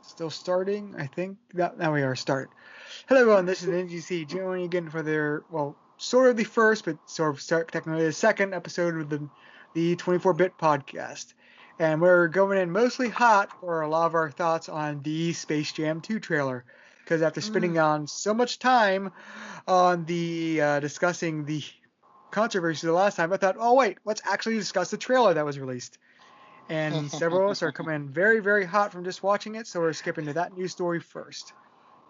Still starting, I think. Now we are start. Hello everyone, this is NGC joining again for their, well, sort of the first, but sort of technically the second episode of the 24-bit podcast. And we're going in mostly hot for a lot of our thoughts on the Space Jam 2 trailer. Because after spending on so much time on the discussing the controversy the last time, I thought, oh wait, let's actually discuss the trailer that was released. And several of us are coming in very, very hot from just watching it, so we're skipping to that news story first.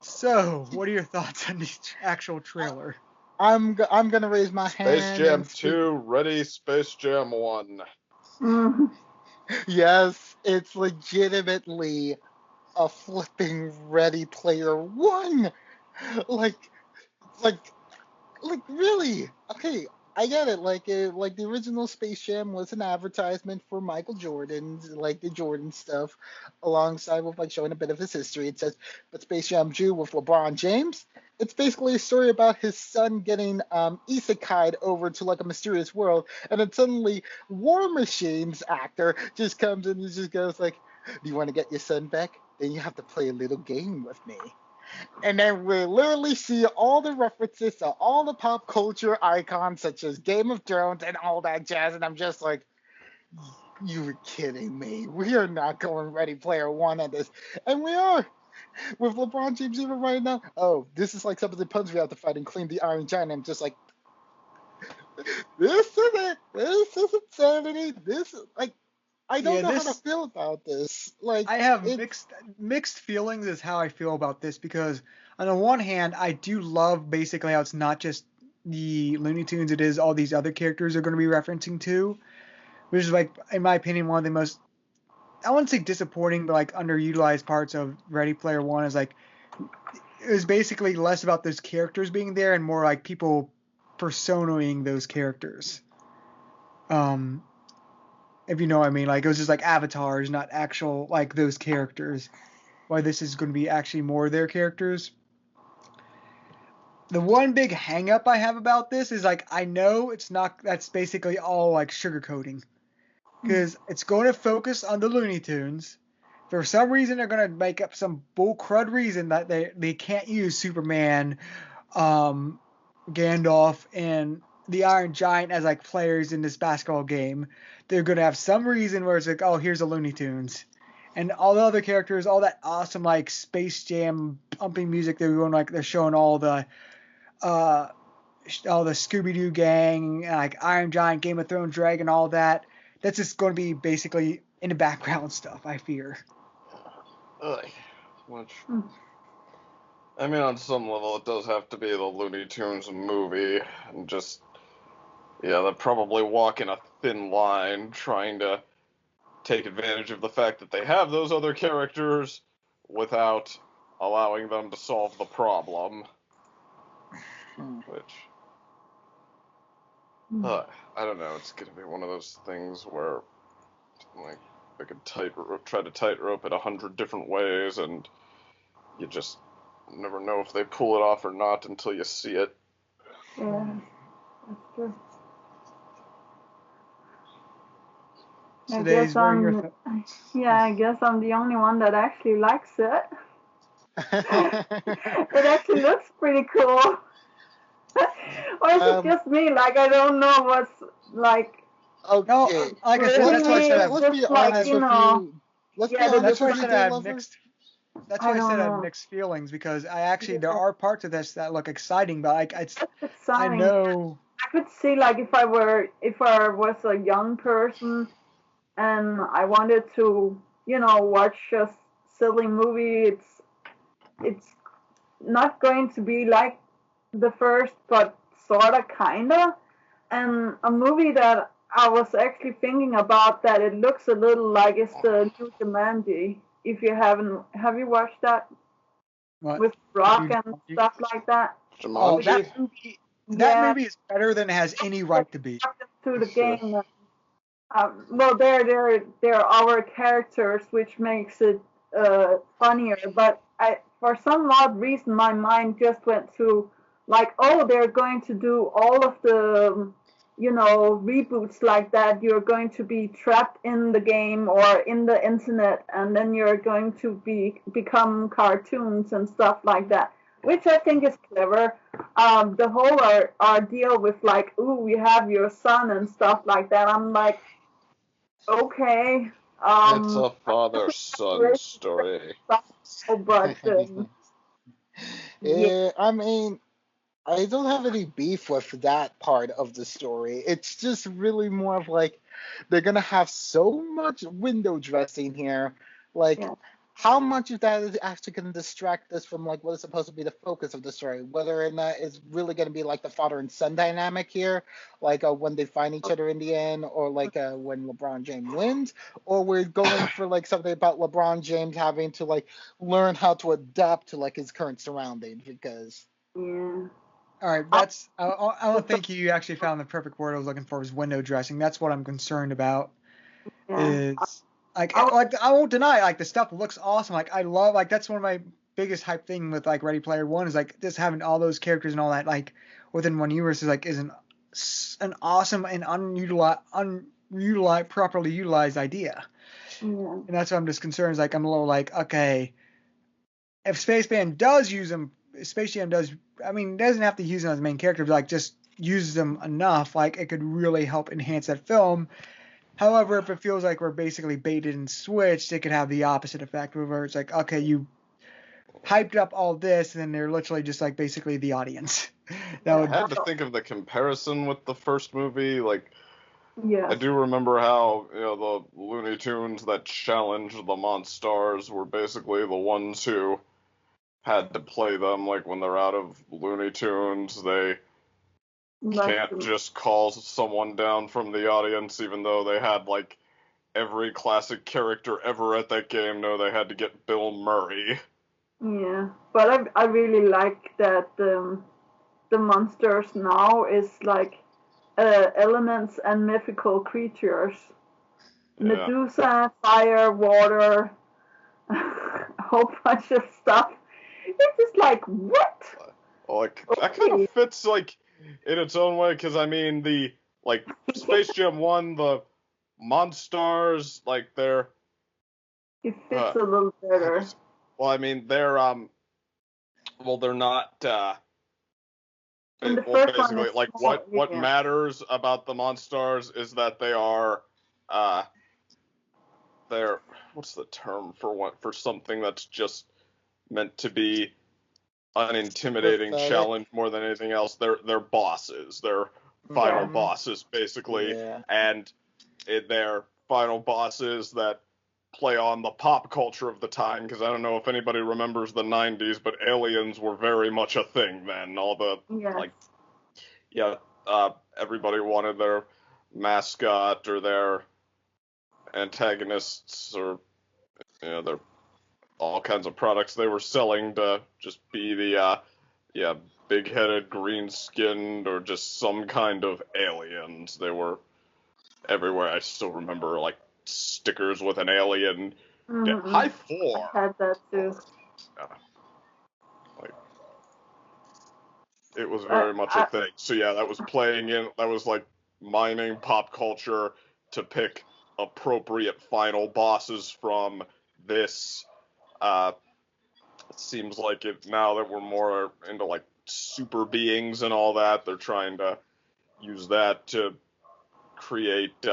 So, what are your thoughts on the actual trailer? I'm gonna raise my hand. Space Jam 2, ready, Space Jam 1. Yes, it's legitimately a flipping Ready Player One. Like really? Okay, I get it. Like the original Space Jam was an advertisement for Michael Jordan's, like the Jordan stuff, alongside with like showing a bit of his history. It says, but Space Jam 2 with LeBron James, it's basically a story about his son getting isekai'd over to like a mysterious world, and then suddenly War Machine's actor just comes in and just goes like, "Do you want to get your son back? Then you have to play a little game with me." And then we literally see all the references to all the pop culture icons such as Game of Thrones and all that jazz, and I'm just like, you're kidding me. We are not going Ready Player One at this. And we are. With LeBron James even right now, oh, this is like some of the puns we have to fight and clean the Iron Giant. I'm just like, this is it. This is insanity. This is like, I don't know how to feel about this. Like, I have mixed feelings is how I feel about this, because on the one hand, I do love basically how it's not just the Looney Tunes, it is all these other characters are going to be referencing to, which is like, in my opinion, one of the most, I wouldn't say disappointing, but like underutilized parts of Ready Player One is like, it was basically less about those characters being there and more like people personaing those characters. If you know what I mean, like it was just like avatars, not actual like those characters. Why this is going to be actually more of their characters. The one big hang up I have about this is like, I know it's not, that's basically all like sugarcoating, because it's going to focus on the Looney Tunes. For some reason, they're going to make up some bull crud reason that they can't use Superman, Gandalf, and the Iron Giant as like players in this basketball game. They're going to have some reason where it's like, oh, here's the Looney Tunes. And all the other characters, all that awesome like Space Jam pumping music, they're going like, they're showing all the Scooby-Doo gang, like Iron Giant, Game of Thrones, Dragon, all that. That's just going to be basically in the background stuff, I fear. Which, I mean, on some level, it does have to be the Looney Tunes movie, and just, yeah, they're probably walking a thin line trying to take advantage of the fact that they have those other characters without allowing them to solve the problem. Which, I don't know, it's going to be one of those things where, like, they could try to tightrope it 100 different ways, and you just never know if they pull it off or not until you see it. Yeah, that's true. I guess I'm the only one that actually likes it. It actually looks pretty cool. Or is it just me? Like, I don't know what's like. Okay. No, like I said, that's why I said let's be honest with you. That's why I said I have mixed. That's why I said I have mixed feelings, because I actually there are parts of this that look exciting, but it's exciting. I know. I could see, like, if I was a young person and I wanted to, watch a silly movie, it's not going to be like the first, but sorta, kinda. And a movie that I was actually thinking about that it looks a little like is the new Jumanji. If you have you watched that? What? With Rock and stuff like that? Jumanji? That movie is better than it has any right to be. To the game. Well, they're our characters, which makes it funnier. But for some odd reason, my mind just went to like, oh, they're going to do all of the reboots like that, you're going to be trapped in the game or in the internet, and then you're going to become cartoons and stuff like that, which I think is clever. The whole deal with like, ooh, we have your son and stuff like that. I'm like, okay, It's a father-son story. but yeah, Yeah, I mean, I don't have any beef with that part of the story. It's just really more of like they're gonna have so much window dressing here. Like, yeah, how much of that is actually gonna distract us from like what is supposed to be the focus of the story? Whether or not it's really gonna be like the father and son dynamic here, like when they find each other in the end, or like when LeBron James wins, or we're going for like something about LeBron James having to like learn how to adapt to like his current surroundings because. yeah. All right, I don't think you actually found the perfect word I was looking for was window dressing. That's what I'm concerned about. Yeah. Is like I, I won't deny like the stuff looks awesome. Like I love like that's one of my biggest hype thing with like Ready Player One is like just having all those characters and all that like within one universe is an awesome and properly utilized idea. yeah. And that's what I'm just concerned is like I'm a little like okay if Spaceman does use them, Space Jam does. I mean, doesn't have to use them as main character, but like just uses them enough, like it could really help enhance that film. However, if it feels like we're basically baited and switched, it could have the opposite effect, where it's like, okay, you hyped up all this, and then they're literally just like basically the audience. That I would, had to think of the comparison with the first movie. Like, I Yes. do remember how, the Looney Tunes that challenged the Monstars were basically the ones who had to play them. Like, when they're out of Looney Tunes, they can't just call someone down from the audience, even though they had, like, every classic character ever at that game. No, they had to get Bill Murray. Yeah, but I really like that the monsters now is like elements and mythical creatures. Yeah. Medusa, fire, water, a whole bunch of stuff. It's just like, what? Like, that kind of fits, like, in its own way, because, I mean, the, like, Space Jam 1, the Monstars, like, they're... It fits a little better. Well, I mean, they're, they're not, And the first one basically, is like, small, what yeah. matters about the Monstars is that they are, they're, what's the term for something that's just meant to be an intimidating Pathetic. challenge more than anything else? They're bosses. They're final bosses, basically, and they're final bosses that play on the pop culture of the time, because I don't know if anybody remembers the 90s, but aliens were very much a thing then. All the, everybody wanted their mascot or their antagonists or, their all kinds of products they were selling to just be the, big-headed, green-skinned, or just some kind of aliens. They were everywhere. I still remember, like, stickers with an alien. Mm-hmm. High 4. I had that too. It was very much a thing. So yeah, that was like mining pop culture to pick appropriate final bosses from this. It seems like now that we're more into like super beings and all that, they're trying to use that to create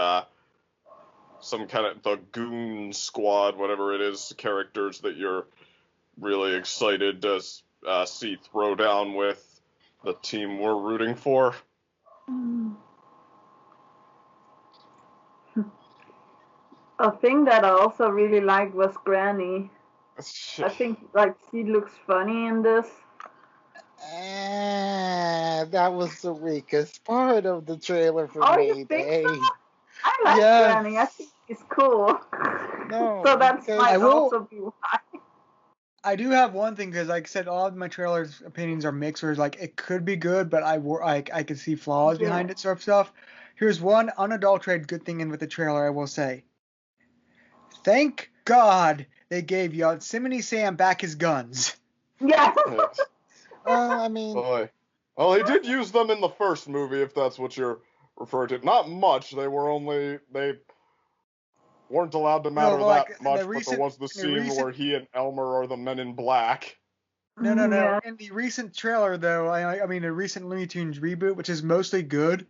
some kind of the Goon Squad, whatever it is, characters that you're really excited to see throw down with the team we're rooting for. A thing that I also really liked was Granny. I think like she looks funny in this. That was the weakest part of the trailer for me. You think so? I like Granny. I think she's cool. No, so that might also be why. I do have one thing because, like I said, all of my trailers' opinions are mixed. Where it's like it could be good, but I can see flaws behind it, sort of stuff. Here's one unadulterated good thing in with the trailer. I will say, thank God they gave Yosemite Sam back his guns. Yeah. I mean, boy. Well, he did use them in the first movie, if that's what you're refer to. Not much. They weren't allowed to matter that much, but there was the scene where he and Elmer are the Men in Black. No. Yeah. In the recent trailer, though, I mean, the recent Looney Tunes reboot, which is mostly good,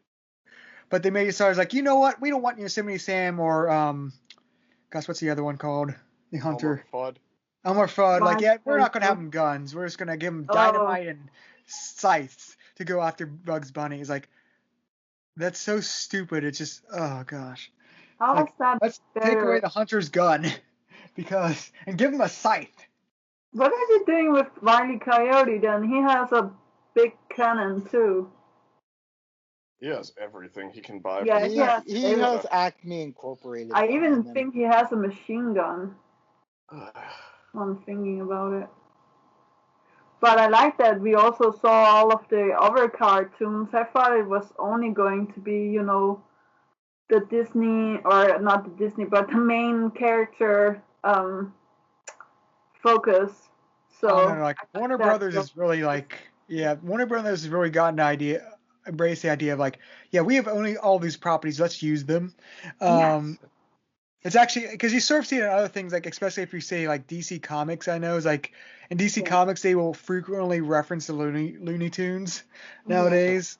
but they made it so I was like, you know what? We don't want Yosemite Sam or gosh, what's the other one called? The Hunter. Elmer Fudd. Like, yeah, we're not gonna have them guns. We're just gonna give them dynamite and scythes to go after Bugs Bunny. It's like, that's so stupid. It's just, oh gosh. How is that Let's take away the hunter's gun and give him a scythe. What are you doing with Wile E. Coyote then? He has a big cannon too. He has everything he can buy. Yeah, he has Acme Incorporated. I even think he has a machine gun. I'm thinking about it. But I like that we also saw all of the other cartoons. I thought it was only going to be, the Disney, or not the Disney, but the main character focus. So like Warner Brothers is really Warner Brothers has really gotten embraced the idea of like, yeah, we have only all these properties, let's use them. Yes. It's actually, because you sort of see it in other things, like especially if you say like DC Comics, I know is like in DC Comics they will frequently reference the Looney Tunes nowadays,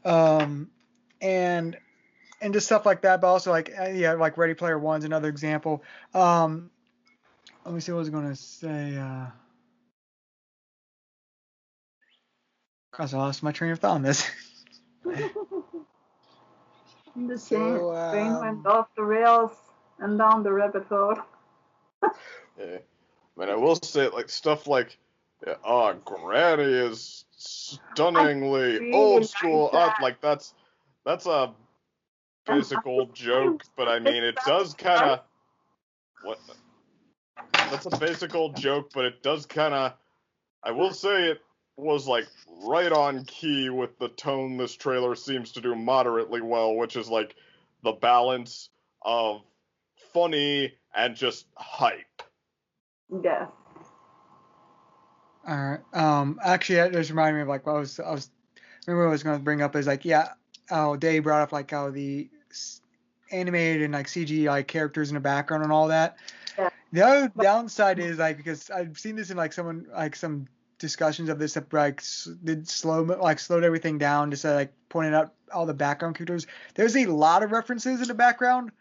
and just stuff like that. But also like like Ready Player One's another example. Let me see what I was gonna say. Gosh, I lost my train of thought on this. The train went off the rails and down the rabbit hole. Yeah. I mean, I will say, like, stuff like, Granny is stunningly really old school. like that's a basic old joke, but I mean, it does kind of... What? That's a basic old joke, but it does kind of... I will say it was, like, right on key with the tone this trailer seems to do moderately well, which is, like, the balance of funny and just hype. Yeah. All right. Actually, that just reminded me of like what I was remember what I was going to bring up is like, Dave brought up like how the animated and like CGI characters in the background and all that. Yeah. The other downside is like, because I've seen this in like some discussions of this that like slowed everything down, just like pointed out all the background characters. There's a lot of references in the background.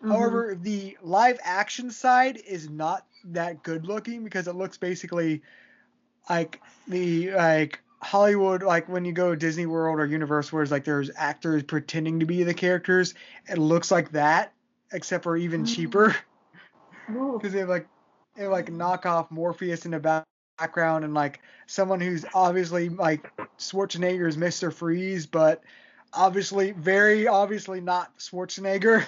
Mm-hmm. However, the live action side is not that good looking because it looks basically like the Hollywood, like when you go to Disney World or Universal, where it's like there's actors pretending to be the characters. It looks like that, except for even cheaper, because they have like knockoff Morpheus in the background and like someone who's obviously like Schwarzenegger's Mr. Freeze, but very obviously not Schwarzenegger.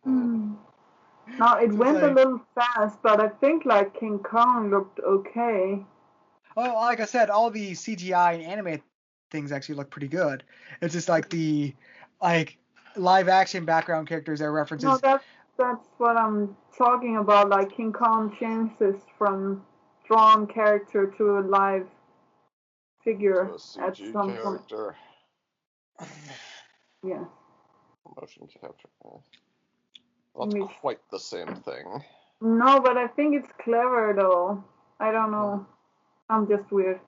Now it went a little fast, but I think like King Kong looked okay. Well, like I said, all the CGI and anime things actually look pretty good. It's just like the live action background characters that references. No, that's what I'm talking about. Like King Kong changes from drawn character to a live figure at some point. Yeah. Motion capture. That's quite the same thing. No, but I think it's clever though. I don't know. I'm just weird.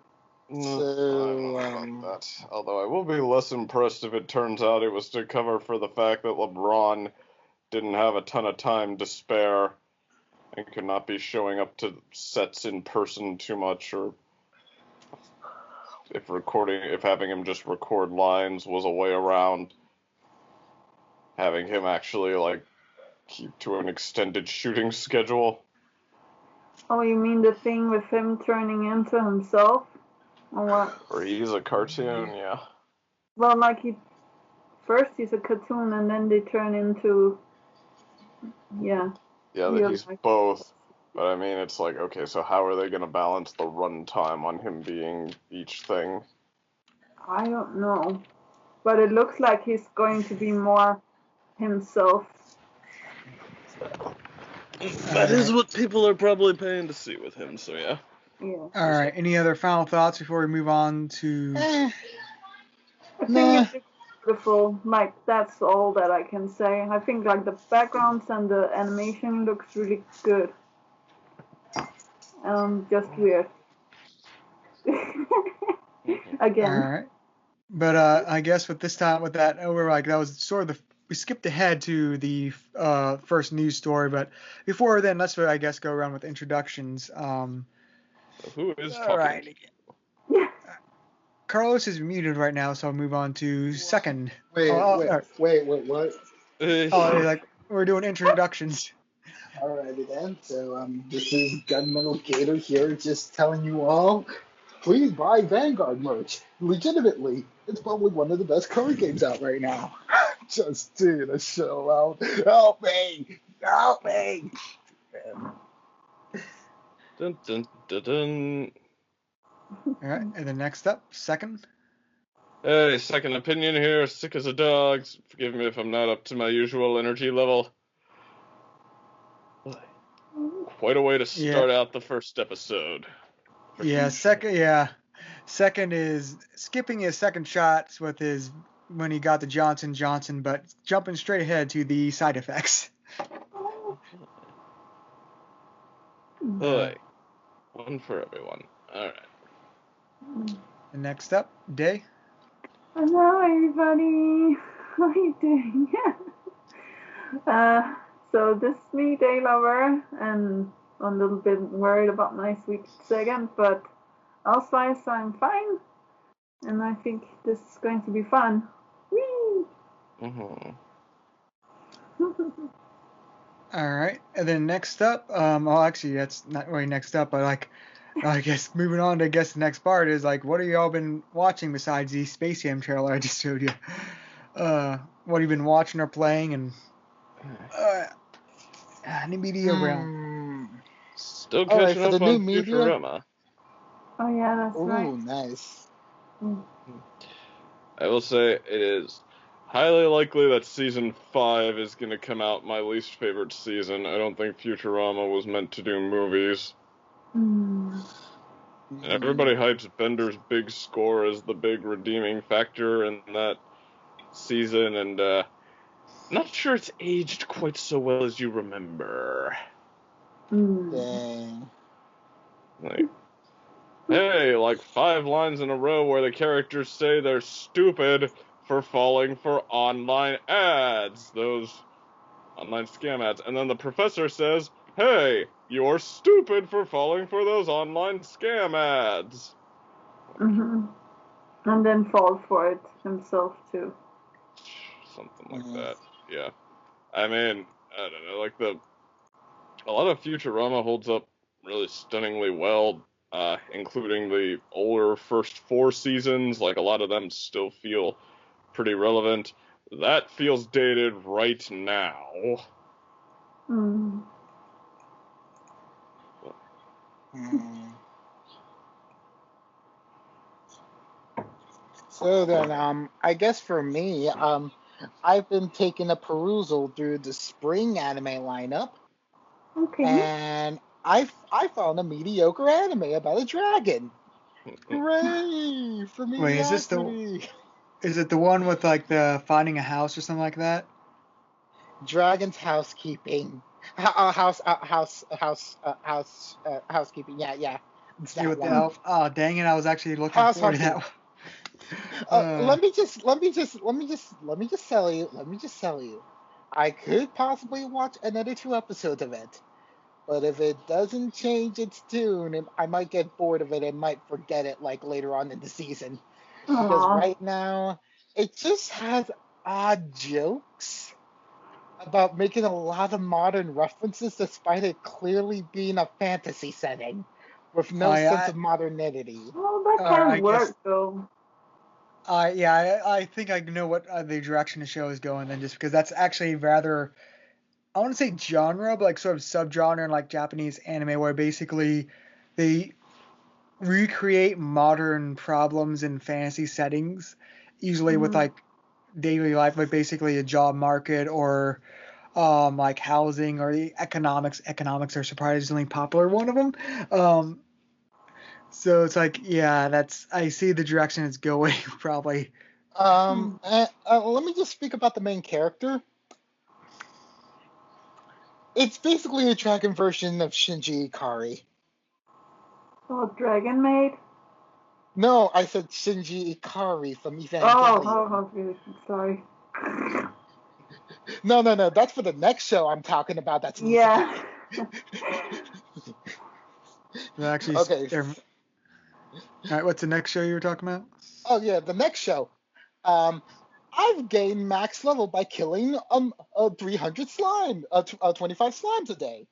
I don't know about that. Although I will be less impressed if it turns out it was to cover for the fact that LeBron didn't have a ton of time to spare and could not be showing up to sets in person too much, or if having him just record lines was a way around having him actually like keep to an extended shooting schedule. Oh, you mean the thing with him turning into himself? Or what? Or he's a cartoon, yeah. Well, like first he's a cartoon and then they turn into, Yeah, that he's both. But I mean, it's like, okay, so how are they going to balance the runtime on him being each thing? I don't know. But it looks like he's going to be more himself. That is what people are probably paying to see with him, so yeah. All right, any other final thoughts before we move on to... I think beautiful. Like that's all that I can say. I think like the backgrounds and the animation looks really good. Just weird. Again. All right. But I guess with that, we're like that was sort of we skipped ahead to the first news story. But before then, let's I guess go around with introductions. Who is All talking? right. Carlos is muted right now, so I'll move on to second. Wait, what? Oh, Like we're doing introductions. Alrighty then. So this is Gunmetal Gator here, just telling you all, please buy Vanguard merch. Legitimately, it's probably one of the best card games out right now. Just to show out. Help me! Help me! dun, dun, dun, dun. All right, and then next up, second. Hey, second opinion here, sick as a dog. Forgive me if I'm not up to my usual energy level. Quite a way to start out the first episode. Second is skipping his second shots with his when he got the Johnson, but jumping straight ahead to the side effects. Hey, one for everyone. All right. And next up, Day. Hello, everybody. How are you doing? So this is me, Daylover, and I'm a little bit worried about next week's segment, but elsewise I'm fine, and I think this is going to be fun. Whee! Mm-hmm. All right, and then next up, well, actually, that's not really next up, but like, I guess moving on to the next part is like, what have y'all been watching besides the Space Jam trailer I just showed you? What have you been watching or playing, and any media realm? Still catching up on media? Futurama. Oh yeah, that's right. Ooh, nice. I will say it is highly likely that season 5 is going to come out my least favorite season. I don't think Futurama was meant to do movies. And everybody hypes Bender's big score as the big redeeming factor in that season, and not sure it's aged quite so well as you remember. Dang. Like, hey, like 5 lines in a row where the characters say they're stupid for falling for online ads, those online scam ads, and then the professor says, hey, you're stupid for falling for those online scam ads. And then falls for it himself too. Something like that, yeah. I mean, I don't know, like a lot of Futurama holds up really stunningly well, including the older first 4 seasons. Like, a lot of them still feel pretty relevant. That feels dated right now. So then, I guess for me, I've been taking a perusal through the spring anime lineup. Okay. And I found a mediocre anime about a dragon. Hooray for me! Wait, is it the one with like the finding a house or something like that? Dragon's housekeeping. Housekeeping. Yeah. It's that with one. the elf. Oh, dang it! I was actually looking forward to that one. Let me just tell you. I could possibly watch another 2 episodes of it, but if it doesn't change its tune, I might get bored of it and might forget it like later on in the season. Because right now, it just has odd jokes about making a lot of modern references despite it clearly being a fantasy setting with no sense of modernity. Well, that can work though. I think I know what the direction the show is going then, just because that's actually rather, I want to say genre, but like sort of subgenre in like Japanese anime where basically they recreate modern problems in fantasy settings, usually with like daily life, like basically a job market or like housing or the economics. Economics are surprisingly popular, one of them. So it's like, yeah, I see the direction it's going probably Let me just speak about the main character. It's basically a dragon version of Shinji Ikari. Oh, Dragon Maid? No, I said Shinji Ikari from Oh, Evangelion. okay. Sorry. No, that's for the next show I'm talking about. That's an Yeah. isekai. Actually, Okay. all right, what's the next show you were talking about? Oh yeah, the next show. Um, I've gained max level by killing 300 slime, 25 slimes a day.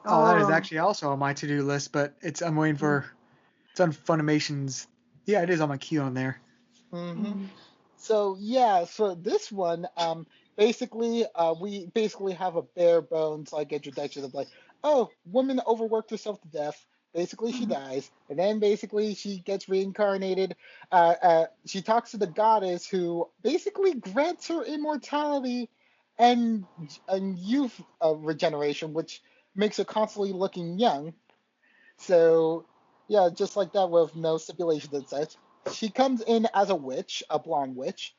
Oh, that is actually also on my to-do list, but I'm waiting for it's on Funimation's. Yeah, it is on my queue on there. Mm-hmm. So yeah, so this one, basically, we basically have a bare bones like introduction of like, oh, woman overworked herself to death. Basically, she dies, and then basically she gets reincarnated. She talks to the goddess who basically grants her immortality and youth regeneration, which makes her constantly looking young. So yeah, just like that with no stipulations and such. She comes in as a witch, a blonde witch,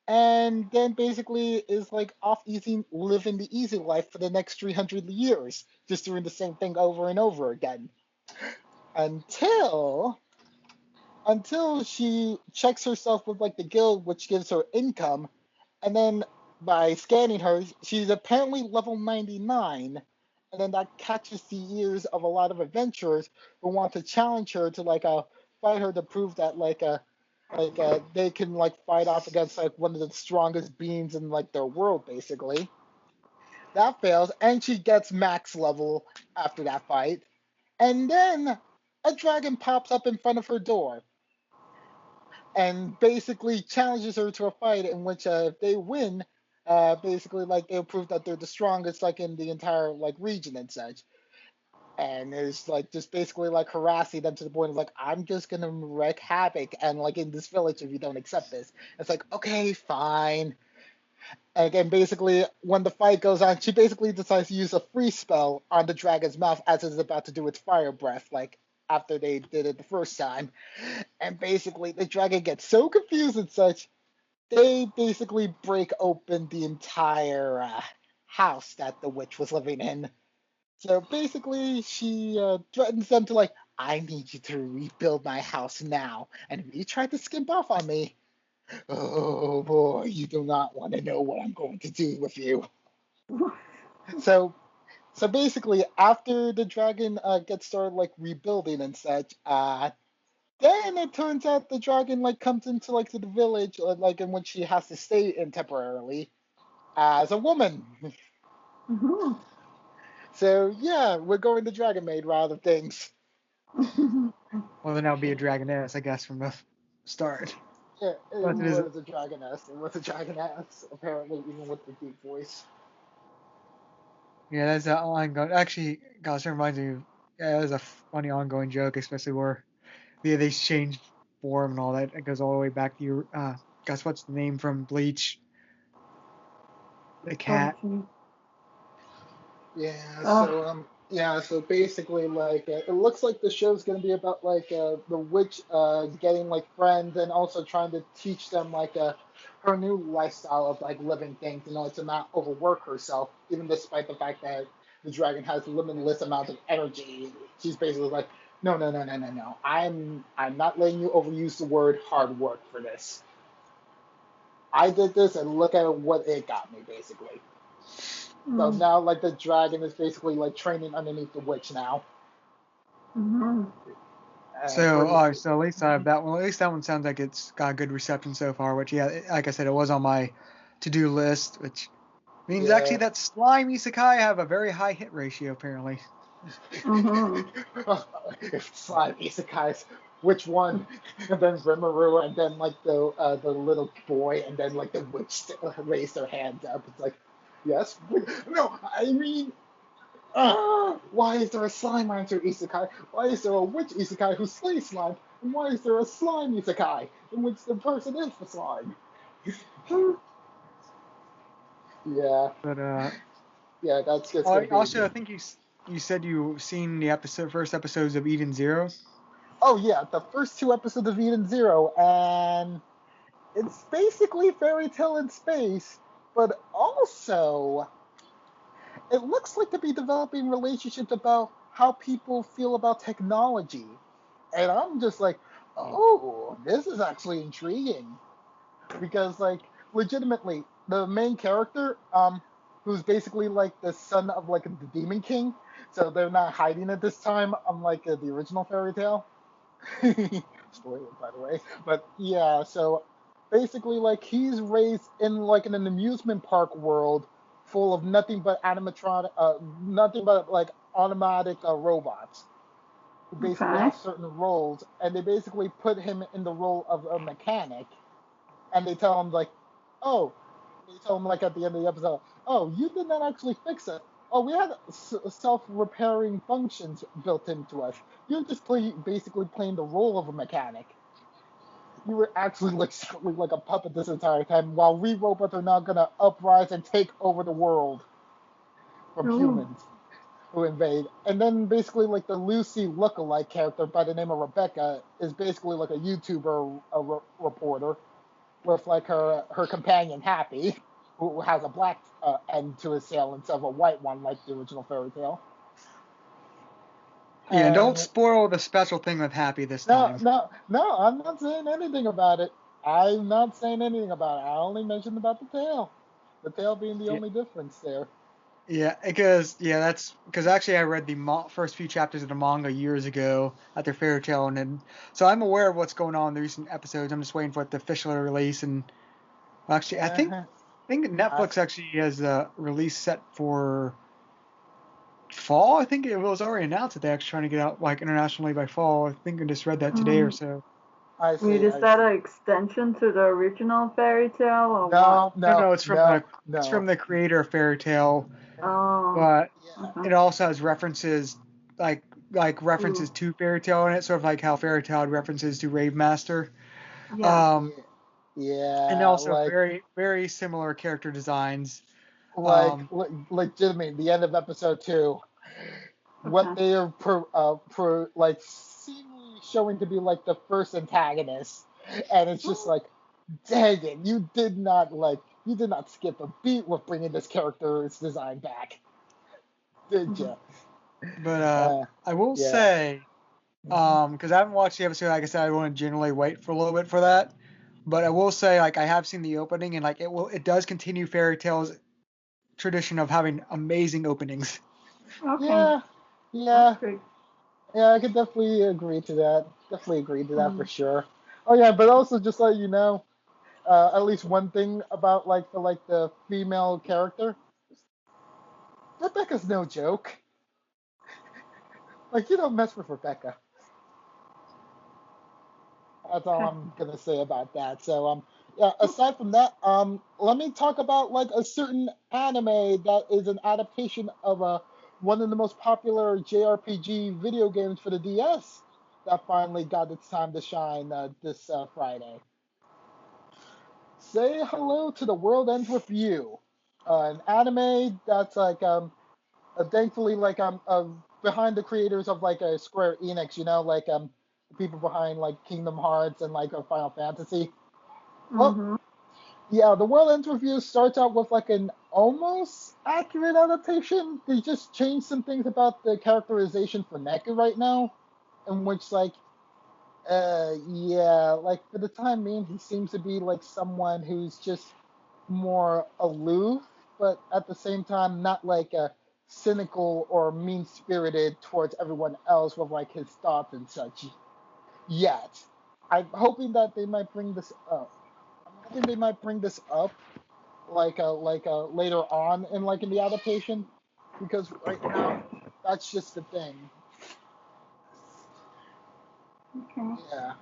and then basically is like off easy, living the easy life for the next 300 years, just doing the same thing over and over again. Until she checks herself with like the guild, which gives her income, and then by scanning her, she's apparently level 99, and then that catches the ears of a lot of adventurers who want to challenge her to like fight her to prove that they can like fight off against like one of the strongest beings in like their world basically. That fails, and she gets max level after that fight, and then a dragon pops up in front of her door and basically challenges her to a fight in which if they win, basically like they'll prove that they're the strongest like in the entire like region and such. And it's like just basically like harassing them to the point of like, I'm just gonna wreak havoc and like in this village if you don't accept this. It's like, okay, fine. And again, basically when the fight goes on, she basically decides to use a free spell on the dragon's mouth as it's about to do its fire breath, like after they did it the first time. And basically the dragon gets so confused and such, they basically break open the entire house that the witch was living in. So basically, she threatens them to like, I need you to rebuild my house now. And if you try to skimp off on me, oh boy, you do not want to know what I'm going to do with you. So basically, after the dragon gets started like rebuilding and such, then it turns out the dragon like comes into like to the village like in which she has to stay in temporarily as a woman. Mm-hmm. So yeah, we're going to Dragon Maid rather things. Well, then that would be a dragoness, I guess, from the start. Yeah, it But it is. was a dragoness. It was a dragoness, apparently, even with the deep voice. Yeah, that's an ongoing. Actually, gosh, that reminds me. Yeah, that was a funny ongoing joke, especially where they changed form and all that. It goes all the way back to your. Guess what's the name from Bleach? The cat. Yeah, so basically, like, it looks like the show's gonna be about like the witch getting like friends and also trying to teach them like her new lifestyle of like living things in order to not overwork herself, even despite the fact that the dragon has limitless amount of energy. She's basically like, no. I'm not letting you overuse the word hard work for this. I did this, and look at what it got me, basically. So now, like, the dragon is basically like training underneath the witch now. Mm-hmm. So at least that one. At least that one sounds like it's got good reception so far. Which, yeah, like I said, it was on my to-do list, which means actually that slime isekai have a very high hit ratio apparently. If slime isekais, which one? And then Rimuru, and then like the little boy, and then like the witch raised their hands up. It's like, yes, no, I mean. Why is there a slime monster isekai? Why is there a witch isekai who slays slime? And why is there a slime isekai in which the person is the slime? Yeah, But yeah, that's just gonna be. also, I think you said you seen the first episodes of Eden Zero. Oh yeah, the first two episodes of Eden Zero, and It's basically fairy tale in space, but also it looks like to be developing relationships about how people feel about technology. And I'm just like, oh, this is actually intriguing. Because like legitimately, the main character, who's basically like the son of like the Demon King, so they're not hiding at this time, unlike the original fairy tale. Spoiler, by the way. But yeah, so basically, like he's raised in like in an amusement park world full of nothing but nothing but like automatic robots who basically Okay. have certain roles, and they basically put him in the role of a mechanic, and they tell him like, oh, they tell him like at the end of the episode, oh, you did not actually fix it. Oh, we had self-repairing functions built into us. You're just basically playing the role of a mechanic. You were actually like secretly like a puppet this entire time, while we robots are now gonna uprise and take over the world from Ooh. humans who invade. And then basically like the Lucy lookalike character by the name of Rebecca is basically like a YouTuber, reporter with like her companion Happy, who has a black end to his tail instead of a white one like the original fairy tale. Yeah, and don't And spoil the special thing with Happy this no, time. no, no, I'm not saying anything about it. I'm not saying anything about it. I only mentioned about the tail. The tail being the Yeah, only difference there. that's because actually I read the first few chapters of the manga years ago at their fairy tale, and so I'm aware of what's going on in the recent episodes. I'm just waiting for it to officially release, and well, actually Uh-huh. I think I, Netflix actually has a release set for fall. I think it was already announced that they're actually trying to get out like internationally by fall. I think I just read that today or Mm. so. I Wait, see, is I that see. an extension to the original fairy tale or what? No, No, no, no, no, it's from no. the creator of Fairy Tale, Oh, but Yeah, okay. it also has references like references Ooh. to Fairy Tale in it, sort of like how Fairy Tale had references to Rave Master. Yeah. Um, yeah, and yeah. also very very similar character designs. Um, Legitimately, the end of episode 2, what Okay. they are like seemingly showing to be like the first antagonist, and it's just like, dang it, you did not skip a beat with bringing this character's design back, did Mhm. you? but Uh, I will yeah. say, Hmm. because I haven't watched the episode, like I said, I want to generally wait for a little bit for that. But I will say, like I have seen the opening, and like it does continue Fairy Tale's tradition of having amazing openings. Okay. Yeah, That's yeah, great. yeah. I could definitely agree to that. Definitely agree to that for Mm. sure. Oh yeah, but also just let you know, at least one thing about the female character. Rebecca's no joke. Like you don't mess with Rebecca. That's all Okay. I'm gonna say about that. So yeah. Aside from that, let me talk about like a certain anime that is an adaptation of one of the most popular JRPG video games for the DS that finally got its time to shine this Friday. Say hello to The World Ends With You, an anime that's like thankfully like behind the creators of like Square Enix, the people behind like Kingdom Hearts and like Final Fantasy. Well, Mhm. yeah, The World Ends With You starts out with like an almost accurate adaptation. They just changed some things about the characterization for Neku right now, in which like yeah, like for the time being, he seems to be like someone who's just more aloof, but at the same time, not like a cynical or mean spirited towards everyone else with like his thoughts and such yet. I'm hoping that they might bring this up. I'm hoping they might bring this up later on in the adaptation, because right now that's just the thing. Okay. Yeah.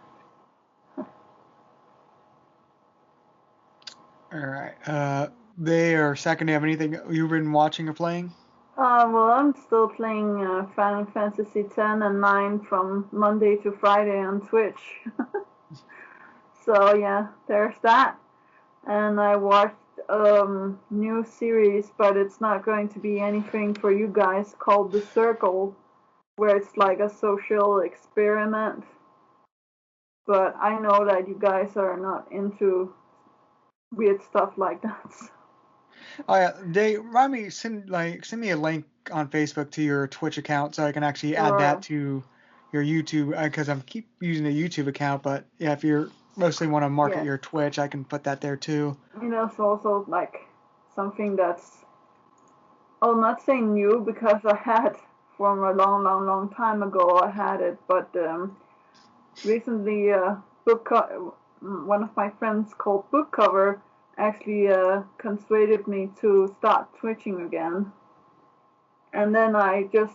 All right. They are second. Do you have anything you've been watching or playing? Well, I'm still playing Final Fantasy 10 and 9 from Monday to Friday on Twitch. So yeah, there's that. And I watched new series, but it's not going to be anything for you guys called The Circle, where it's like a social experiment. but I know that you guys are not into weird stuff like that. Oh yeah, they remind me send me a link on Facebook to your Twitch account so I can actually add that Sure. to your YouTube because I'm keep using a YouTube account. But yeah, if you mostly want to market Yeah. your Twitch, I can put that there too. It's also like something that's, I'll not say new because I had from a long, long, long time ago I had it, but recently one of my friends called Book Cover actually persuaded me to start twitching again, and then I just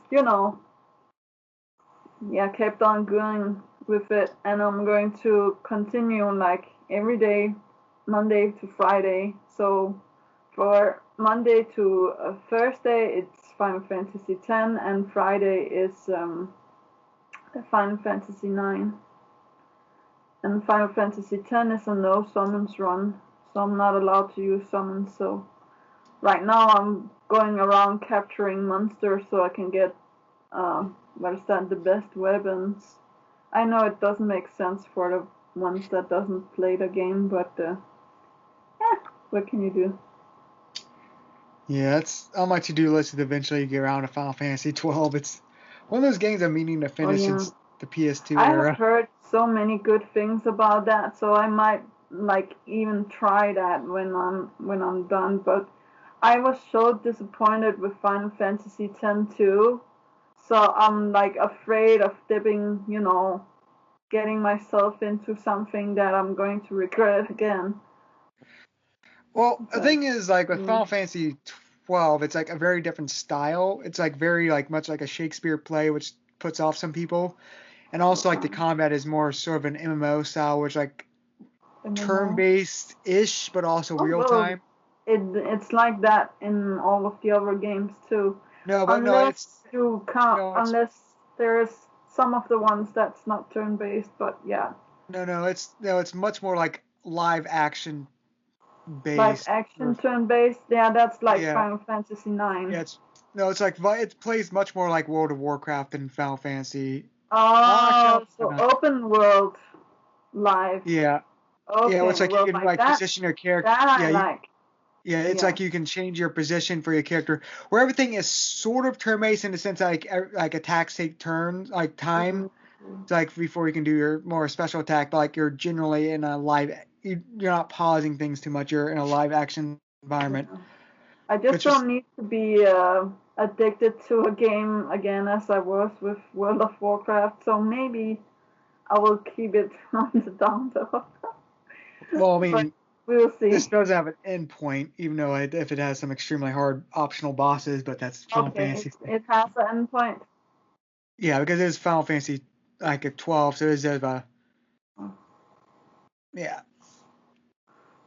kept on going with it, and I'm going to continue like every day, Monday to Friday. So for Monday to Thursday, it's Final Fantasy X, and Friday is Final Fantasy IX. And Final Fantasy X is a no summons run, so I'm not allowed to use summons. So right now I'm going around capturing monsters so I can get the best weapons. I know it doesn't make sense for the ones that doesn't play the game, but what can you do? Yeah, that's on my to-do list. Is eventually get around to Final Fantasy 12. It's one of those games I'm meaning to Oh finish yeah, since the PS2 I have era. heard so many good things about that, so I might like even try that when I'm done. But I was so disappointed with Final Fantasy X too, so I'm like afraid of dipping, getting myself into something that I'm going to regret again. Well, the But thing is, like with mm, Final Fantasy 12, it's like a very different style. It's like very like much like a Shakespeare play, which puts off some people. And also like the combat is more sort of an MMO style, which like MMO. turn-based ish, but also Oh real well, time. it's like that in all of the other games too, No, but no, unless it's you count, no, it's unless there's some of the ones that's not turn-based. But yeah, it's much more like live action live based. action turn-based. Yeah, that's like Yeah, Final Fantasy 9. yeah, it's like it plays much more like World of Warcraft than Final Fantasy. Oh, actually, Oh, no, so no. open world live. Yeah, yeah, Okay, it's like you well can like like that, position your character. that I Yeah, like. yeah, it's Yeah. like you can change your position for your character, where everything is sort of turn-based in the sense like attacks take turns, like time. Mhm. It's like before you can do your more special attack, but like you're generally in a live. You're not pausing things too much. You're in a live action environment, Yeah. I just which is don't need to be addicted to a game again as I was with World of Warcraft. So maybe I will keep it on the down low. well, I But mean, we'll this see. doesn't have an end point, even though if it has some extremely hard optional bosses, but that's Final Okay, Fantasy. it has an endpoint. Yeah, because it is Final Fantasy like a 12, so it is a yeah.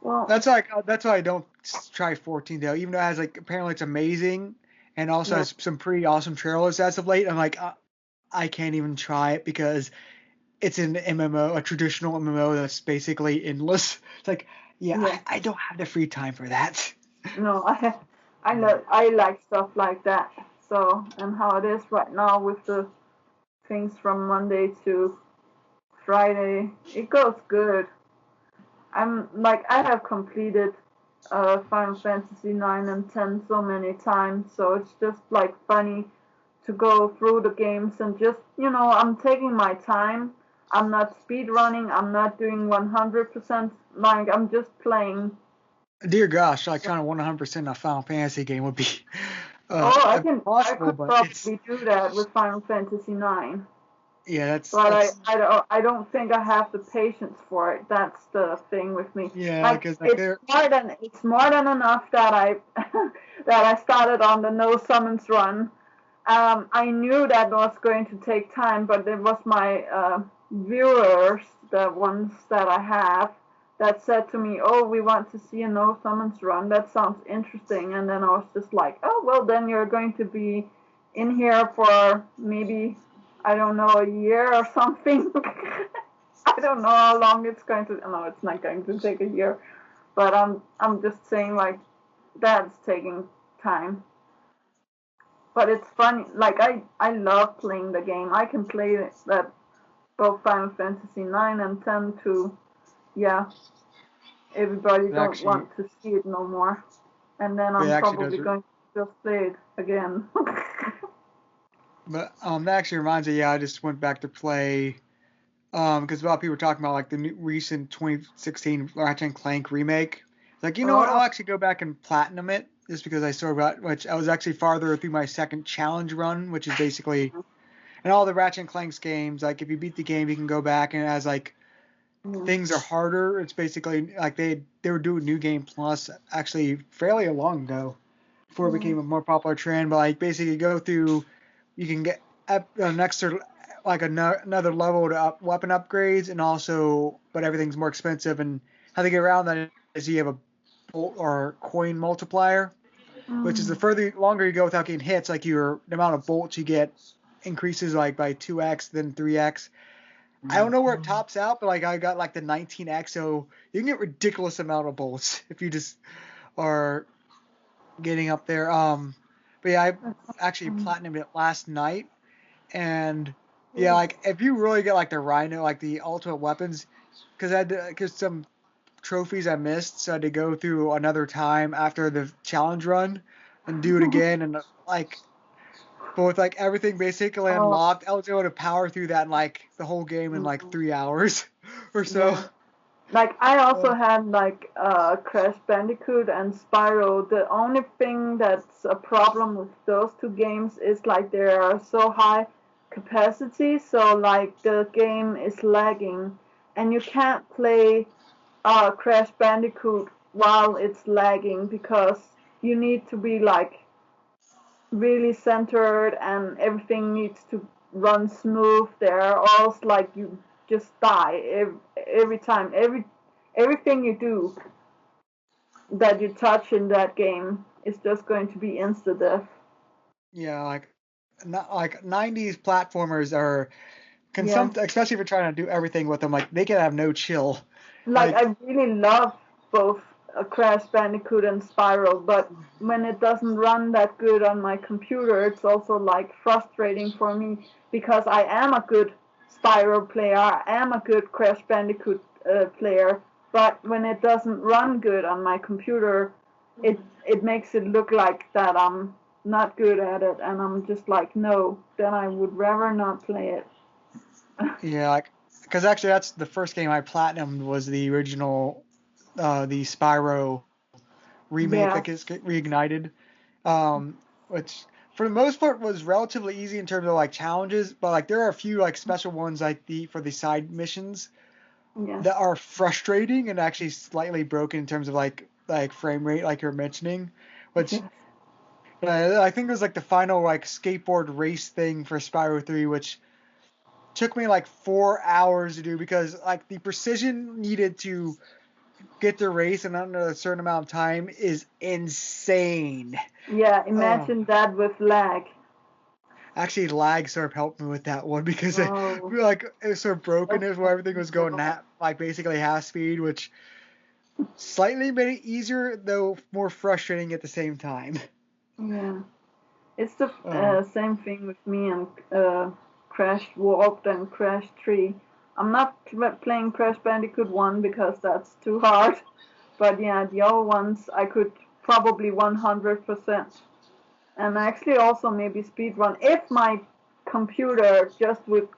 Well, That's why I don't try 14 though, even though it has like apparently it's amazing and also yeah. has some pretty awesome trailers as of late. I'm like I can't even try it because it's an MMO, a traditional MMO that's basically endless. It's like yeah, Yeah. I don't have the free time for that. No, I like stuff like that. So, and how it is right now with the things from Monday to Friday, it goes good. I have completed Final Fantasy 9 and 10 so many times, so it's just like funny to go through the games and just, I'm taking my time. I'm not speed running, I'm not doing 100%, like, I'm just playing. Dear gosh, like trying to 100% a Final Fantasy game would be Oh, I impossible, could but it's probably do that with Final Fantasy 9. yeah, But that's I don't think I have the patience for it. That's the thing with me. yeah, Like because like it's they're more than enough that I that I started on the no summons run. I knew that was going to take time, but it was my viewers, the ones that I have, that said to me, "Oh, we want to see a no summons run. That sounds interesting." And then I was just like, "Oh, well, then you're going to be in here for maybe, I don't know, a year or something." I don't know how long it's going to. No, it's not going to take a year, but I'm just saying like that's taking time. But it's funny. Like I love playing the game. I can play that both Final Fantasy 9 and 10 to, yeah, everybody It don't actually, want to see it no more. And then it I'm actually does. probably going to just play it again. But that actually reminds me. Yeah, I just went back to play. Because a lot of people were talking about like the new, recent 2016 Ratchet and Clank remake. Like, you know what? Oh, I'll actually go back and platinum it just because I sort of got, which I was actually farther through my second challenge run, which is basically, in all the Ratchet and Clanks games, like if you beat the game, you can go back and it has like yeah. things are harder. It's basically like they were doing New Game Plus actually fairly long ago before it Yeah. became a more popular trend. But like basically go through, you can get an extra like another level to weapon upgrades, and also but everything's more expensive. And how they get around that is you have a bolt or coin multiplier, which is the Mm. further longer you go without getting hits, like the amount of bolts you get increases like by 2x then 3x. I don't know where it tops out, but like I got like the 19x, so you can get ridiculous amount of bolts if you just are getting up there. But yeah, I That's actually fun. platinumed it last night, and yeah, Yes. like if you really get like the Rhino, like the ultimate weapons, because I had because some trophies I missed, so I had to go through another time after the challenge run and do it again, and like. But with like everything basically Oh, unlocked, I was able to power through that in like the whole game in like mm, 3 hours or so. yeah. Like I also Uh, had like Crash Bandicoot and Spyro. The only thing that's a problem with those two games is like they are so high capacity, so like the game is lagging, and you can't play Crash Bandicoot while it's lagging because you need to be like really centered and everything needs to run smooth there, or else like you just die every time. Everything you do that you touch in that game is just going to be insta death. yeah, like not like 90s platformers are can Yeah. some especially if you're trying to do everything with them, like they can have no chill. Like Like I really love both Crash Bandicoot and Spyro, but when it doesn't run that good on my computer, it's also like frustrating for me because I am a good Spyro player, I am a good Crash Bandicoot player, but when it doesn't run good on my computer, it makes it look like that I'm not good at it, and I'm just like, no, then I would rather not play it. yeah, like because actually that's the first game I platinumed was the original the Spyro remake that Yeah, gets reignited. Which for the most part was relatively easy in terms of like challenges, but like there are a few like special ones like the for the side missions yeah. that are frustrating and actually slightly broken in terms of like frame rate, like you're mentioning, which Yes. I think it was like the final like skateboard race thing for Spyro 3, which took me like 4 hours to do because like the precision needed to get the race in under a certain amount of time is insane. Yeah, Oh, imagine that with lag. actually, lag sort of helped me with that one because it, Oh, like it was sort of broken that's is where everything was going horrible. like basically half speed, which slightly made it easier though more frustrating at the same time. Yeah, it's the Oh, same thing with me and Crash Warped and Crash 3. I'm not playing Crash Bandicoot 1 because that's too hard, but yeah, the other ones I could probably 100%. And actually also maybe speedrun if my computer just would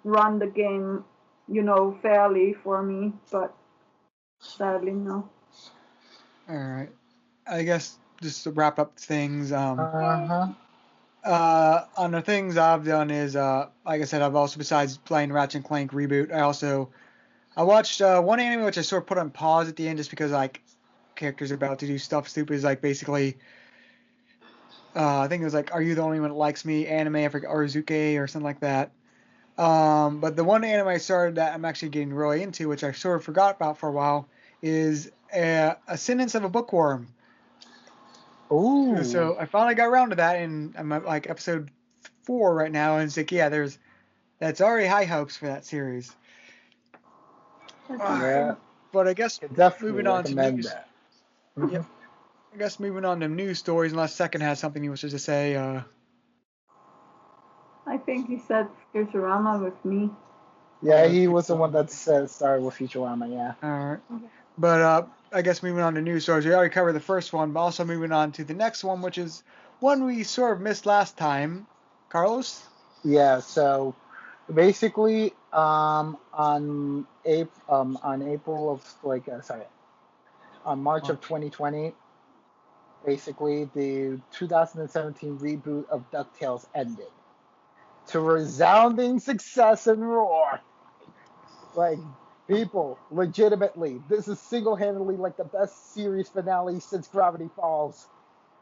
run the game, fairly for me, but sadly no. all right. I guess just to wrap up things, Uh-huh. on the things I've done is, like I said, I've also besides playing Ratchet and Clank reboot, I watched one anime which I sort of put on pause at the end just because like characters are about to do stuff stupid. Is like basically, I think it was like, "Are you the only one that likes me?" Anime, I forget, Oruzuke or something like that. But the one anime I started that I'm actually getting really into, which I sort of forgot about for a while, is a sentence of a bookworm. Ooh. So I finally got around to that, and I'm at like episode 4 right now, and it's like, yeah, that's already high hopes for that series. That's All right, Yeah, awesome. but I guess can definitely moving on to recommend news. that. Yep, I guess moving on to news stories, unless Second has something he wishes to say. I think he said Futurama with me. Yeah, he was the one that started with Futurama. Yeah. All right. But I guess moving on to news stories, we already covered the first one, but also moving on to the next one, which is one we sort of missed last time. Carlos? Yeah. So basically, on April of on March of 2020, basically the 2017 reboot of DuckTales ended to resounding success and roar. Like, people, legitimately, this is single-handedly like the best series finale since Gravity Falls.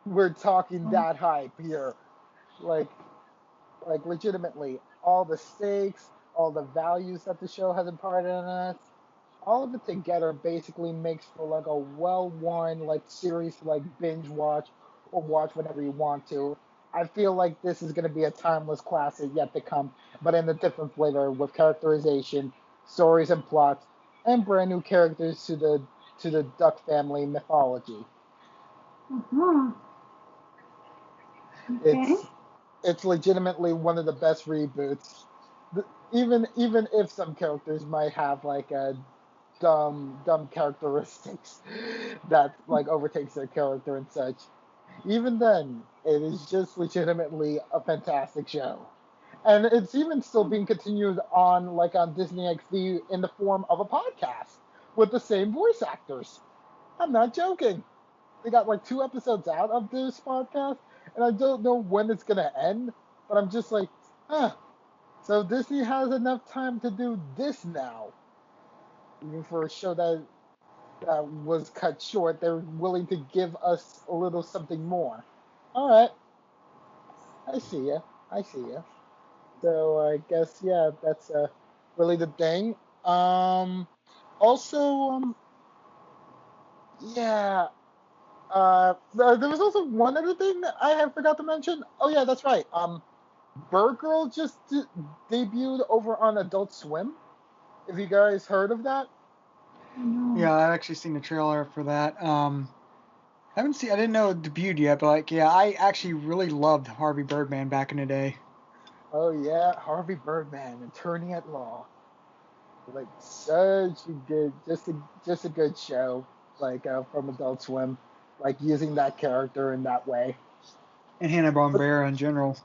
We're talking that hype here. Like, legitimately, all the stakes, all the values that the show has imparted on us, all of it together basically makes for like a well-worn like series to like binge watch or watch whenever you want to. I feel like this is going to be a timeless classic yet to come, but in a different flavor with characterization, stories and plots, and brand new characters to the Duck family mythology. Mhm. Okay. It's legitimately one of the best reboots. Even if some characters might have like a dumb characteristics that like overtakes their character and such. Even then, it is just legitimately a fantastic show. And it's even still being continued on like on Disney XD in the form of a podcast with the same voice actors. I'm not joking. They got like 2 episodes out of this podcast, and I don't know when it's gonna end, but I'm just like, huh. So Disney has enough time to do this now. Even for a show that was cut short, they're willing to give us a little something more. All right, I see ya. I see ya. So I guess yeah, that's really the thing. Um, also, yeah. There was also one other thing that I had forgot to mention. Oh yeah, that's right. Bird Girl just debuted over on Adult Swim. Have you guys heard of that? No. Yeah, I've actually seen the trailer for that. I didn't know it debuted yet, but like, yeah, I actually really loved Harvey Birdman back in the day. Oh yeah, Harvey Birdman, attorney at law. Like such a good, just a good show. Like from Adult Swim, like using that character in that way. And Hanna-Barbera in general.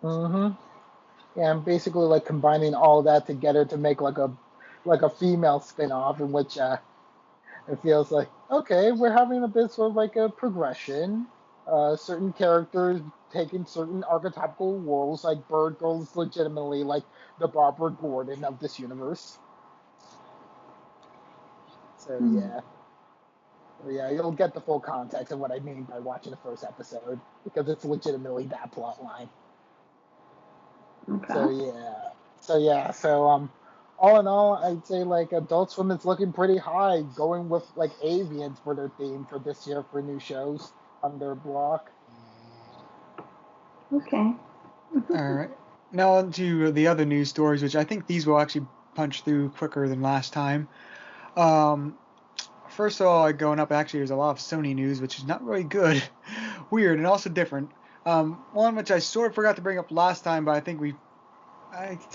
Mm-hmm. Yeah, and basically like combining all that together to make like a female spin-off in which it feels like okay, we're having a bit sort of like a progression. Certain characters taking certain archetypical roles, like Bird Girl is legitimately like the Barbara Gordon of this universe. So yeah. Yeah, you'll get the full context of what I mean by watching the first episode because it's legitimately that plot line. Okay. So all in all, I'd say like Adult Swim is looking pretty high, going with like avians for their theme for this year for new shows on their block. Okay. All right. Now on to the other news stories, which I think these will actually punch through quicker than last time. Um, First of all, going up, actually, there's a lot of Sony news, which is not really good. Weird and also different. One which I sort of forgot to bring up last time, but I can't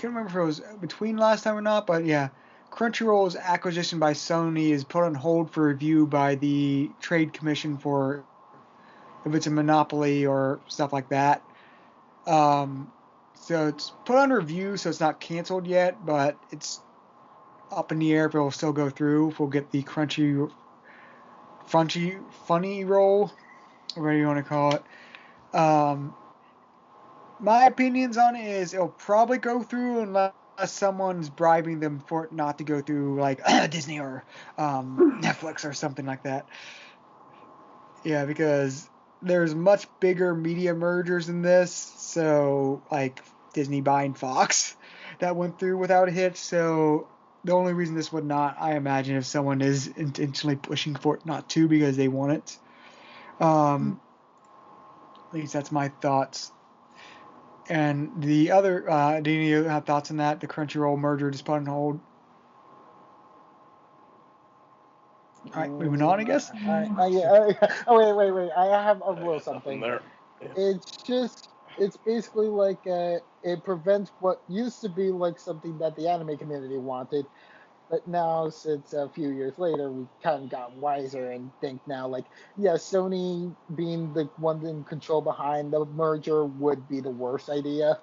remember if it was between last time or not, but yeah. Crunchyroll's acquisition by Sony is put on hold for review by the Trade Commission for if it's a monopoly or stuff like that. So it's put on review, so it's not canceled yet, but it's up in the air if it will still go through. If we'll get the funny roll, whatever you want to call it. Um, my opinions on it is it'll probably go through unless someone's bribing them for it not to go through, like Disney or Netflix or something like that. Yeah, because there's much bigger media mergers than this. So, like Disney buying Fox, that went through without a hitch. So, the only reason this would not, I imagine, if someone is intentionally pushing for it not to because they want it. At least that's my thoughts. And the other, do you have thoughts on that? The Crunchyroll merger just put on hold. All right, moving on, I guess. Oh wait. I have a little something. There. It's just it's basically like it prevents what used to be like something that the anime community wanted, but now since a few years later we kind of got wiser and think now like yeah, Sony being the one in control behind the merger would be the worst idea.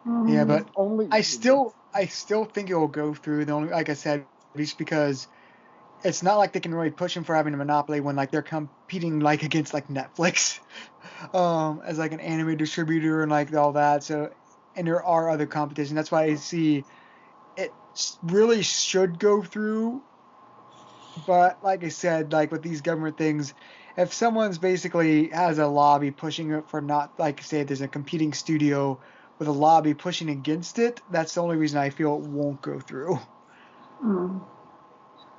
Yeah, Mhm. but Only I still think it will go through. The only, like I said, just because it's not like they can really push them for having a monopoly when like they're competing like against like Netflix, as like an anime distributor and like all that. So, and there are other competition. That's why I see it really should go through. But like I said, like with these government things, if someone's basically has a lobby pushing it for not, like say there's a competing studio with a lobby pushing against it, that's the only reason I feel it won't go through. Mm.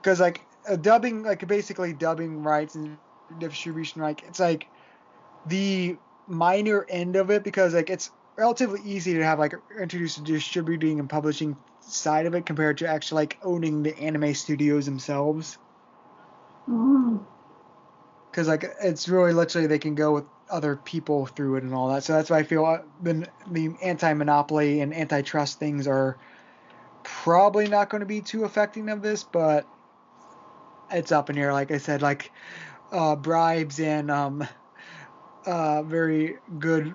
Because like dubbing, like basically dubbing rights and distribution right, it's like the minor end of it because like it's relatively easy to have like introduce the distributing and publishing side of it compared to actually like owning the anime studios themselves. Mm. Because like it's really literally they can go with other people through it and all that. So that's why I feel the anti-monopoly and antitrust things are probably not going to be too affecting of this, but it's up in here. Like I said, like bribes and very good,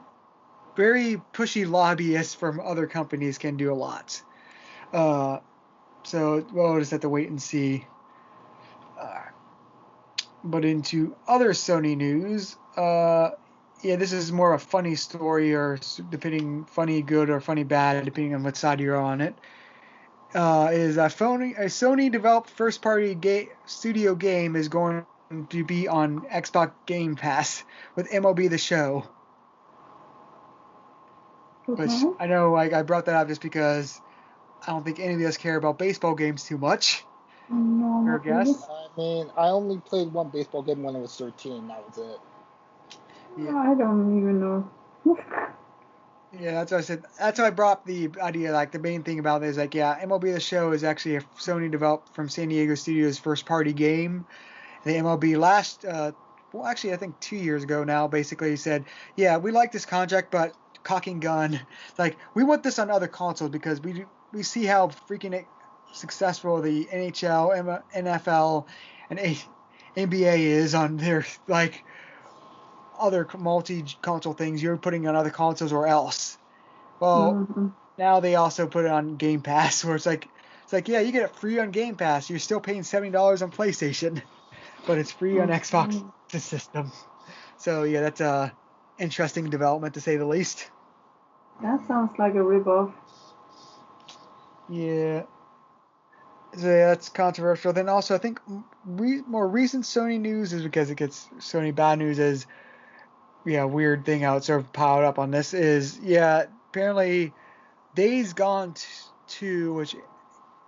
very pushy lobbyists from other companies can do a lot. So we'll just have to wait and see. But into other Sony news, yeah, this is more a funny story, or depending funny good or funny bad, depending on what side you're on it. Is a Sony developed first party studio game is going to be on Xbox Game Pass with MLB The Show. Which Okay. I know, like I brought that up just because I don't think any of us care about baseball games too much. No, Fair not really. guess. I mean, I only played one baseball game when I was 13. That was it. Yeah. I don't even know. Yeah, that's what I said. That's why I brought up the idea. Like the main thing about it is like, yeah, MLB The Show is actually a Sony developed from San Diego Studios first party game. The MLB last, well, actually, I think 2 years ago now, basically said, yeah, we like this contract, but cocking gun, like we want this on other consoles because we see how freaking successful the NHL, NFL, and NBA is on their like other multi-console things. You're putting on other consoles or else. Well, Mm-hmm. now they also put it on Game Pass, where it's like yeah, you get it free on Game Pass. You're still paying $70 on PlayStation, but it's free on Xbox Mm-hmm. system. So yeah, that's a interesting development to say the least. That sounds like a ripoff. Yeah. So yeah, that's controversial. Then also, I think more recent Sony news is because it gets Sony bad news is yeah, weird thing out sort of piled up on this is yeah, apparently Days Gone 2, which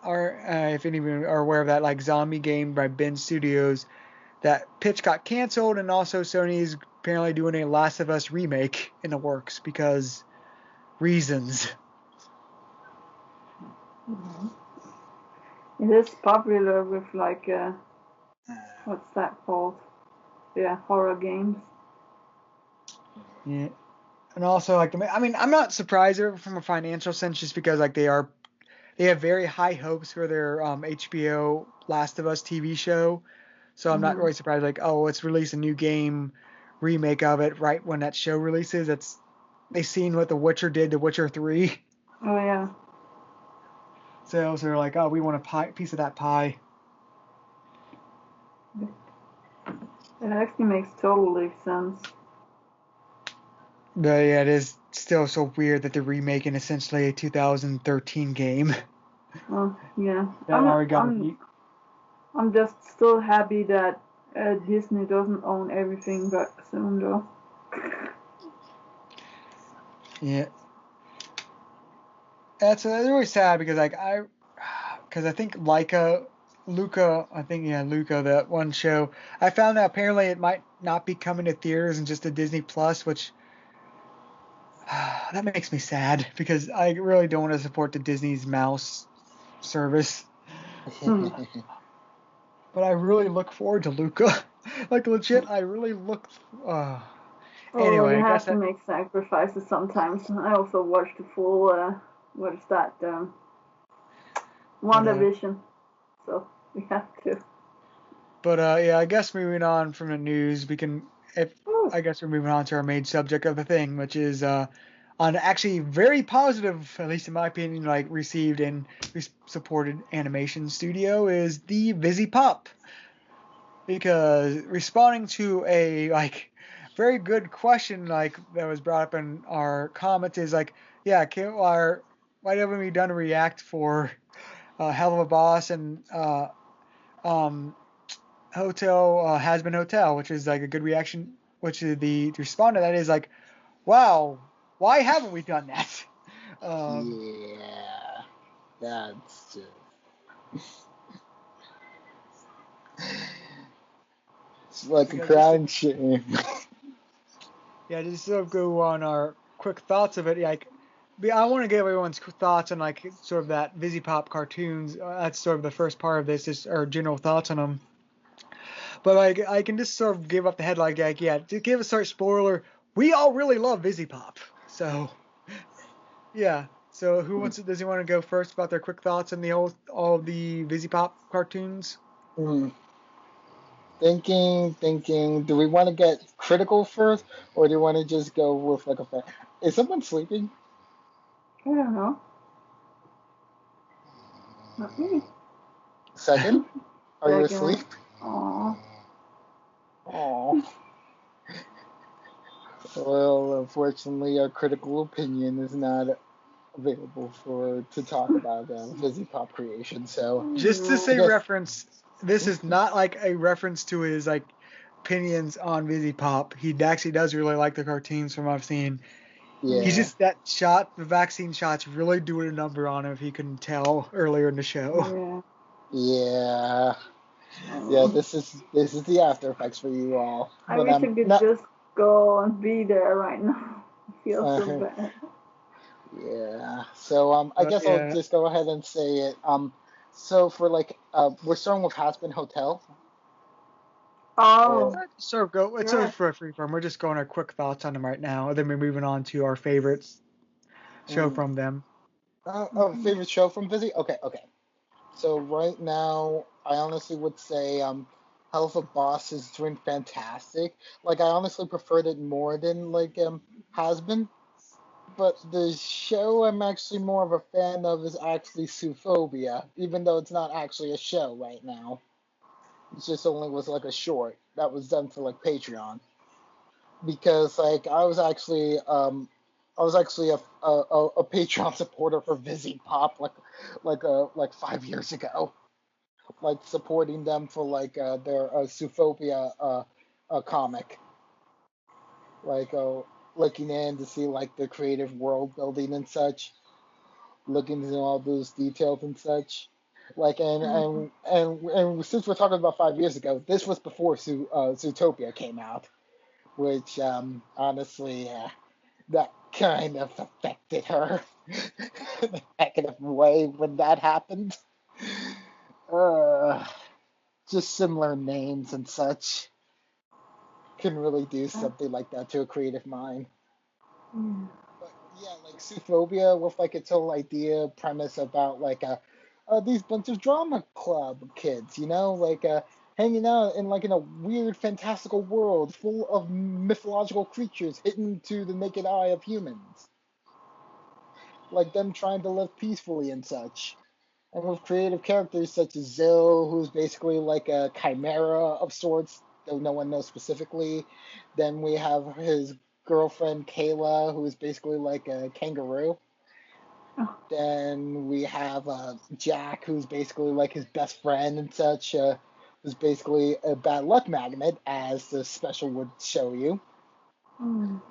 are if any of you are aware of that like zombie game by Ben Studios, that pitch got canceled, and also Sony's apparently doing a Last of Us remake in the works because reasons. Mm-hmm. It is popular with like what's that called? Yeah, horror games. Yeah. And also like I mean I'm not surprised from a financial sense just because like they have very high hopes for their HBO Last of Us TV show. So I'm not Mm-hmm. really surprised like oh let's release a new game remake of it right when that show releases. They've seen what The Witcher did to Witcher 3. Oh yeah. So they're like oh we want a piece of that pie. It actually makes totally sense. But yeah, it is still so weird that they're remaking essentially a 2013 game. Oh yeah. That already got I'm just still happy that Disney doesn't own everything but soon though. yeah. That's really sad because because I think Luca, I think yeah Luca, that one show. I found out apparently it might not be coming to theaters and just to Disney Plus, which that makes me sad because I really don't want to support the Disney's Mouse service. Hmm. But I really look forward to Luca. Like legit, I really look. Oh, you Anyway, I have guess to that. make sacrifices sometimes. I also watched the full, what is that, But WandaVision. So we have to. yeah, I guess moving on from the news, we can. If Ooh. I guess we're moving on to our main subject of the thing, which is on actually very positive, at least in my opinion, like received and supported animation studio is the Vivziepop, because responding to a like very good question like that was brought up in our comments is like, yeah, why haven't we done a react for Hell of a Boss and um, Hotel Has Been Hotel, which is like a good reaction. Which is the respond to that is like, wow, why haven't we done that? Um, Yeah, that's just. It's like a because just to, crying shame. yeah, just sort of go on our quick thoughts of it. Like, I want to get everyone's thoughts on like sort of that Vivziepop cartoons. That's sort of the first part of this, is our general thoughts on them. But like, I can just sort of give up the headline, like, yeah, to give a sort of spoiler, we all really love Vivziepop. So yeah. So who wants to, does he want to go first about their quick thoughts on the all of the Vivziepop cartoons? Hmm. Thinking. Do we want to get critical first, or do you want to just go with like a fan? Is someone sleeping? I don't know. Not me. Second? Are you asleep? Second. Aw. Oh. Well, unfortunately, our critical opinion is not available for to talk about Fizzy Pop creation. So Just to I say guess, reference, this is not like a reference to his like opinions on Vivziepop. He actually does really like the cartoons from what I've seen. He's yeah, just that shot, the vaccine shots really doing a number on him if you can tell earlier in the show. Yeah. yeah, yeah. Oh. This is the after effects for you all. I But wish I could not. just go and be there right now. I feel so Uh, bad. yeah. So I But guess I'll yeah, just go ahead and say it. So for like we're starting with Hasbin Hotel. Or Oh, sort of go. It's sort of yes. for a free form. We're just going our quick thoughts on them right now, and then we're moving on to our favorites show mm, from them. favorite show from Vizzy? Okay. So right now, I honestly would say Hell of a Boss is doing fantastic. Like I honestly preferred it more than like Has Been. But the show I'm actually more of a fan of is actually Suphobia, even though it's not actually a show right now. It just only was like a short that was done for like Patreon. Because like I was actually a Patreon supporter for Vizzy Pop like 5 years ago, like supporting them for like their Suphobia comic, like looking in to see like the creative world building and such, looking into all those details and such. Like Mhm. and since we're talking about 5 years ago, this was before Zootopia came out, which honestly that kind of affected her in a negative way when that happened. Uh, just similar names and such can really do something like that to a creative mind. Yeah. But yeah, like Suphobia with like its whole idea premise about like these bunch of drama club kids, like hanging out in a weird fantastical world full of mythological creatures hidden to the naked eye of humans, like them trying to live peacefully and such. And with creative characters such as Zill, who's basically like a chimera of sorts, though no one knows specifically. Then we have his girlfriend Kayla, who is basically like a kangaroo. Oh. Then we have Jack, who's basically like his best friend and such, who's basically a bad luck magnet, as the special would show you. Mm.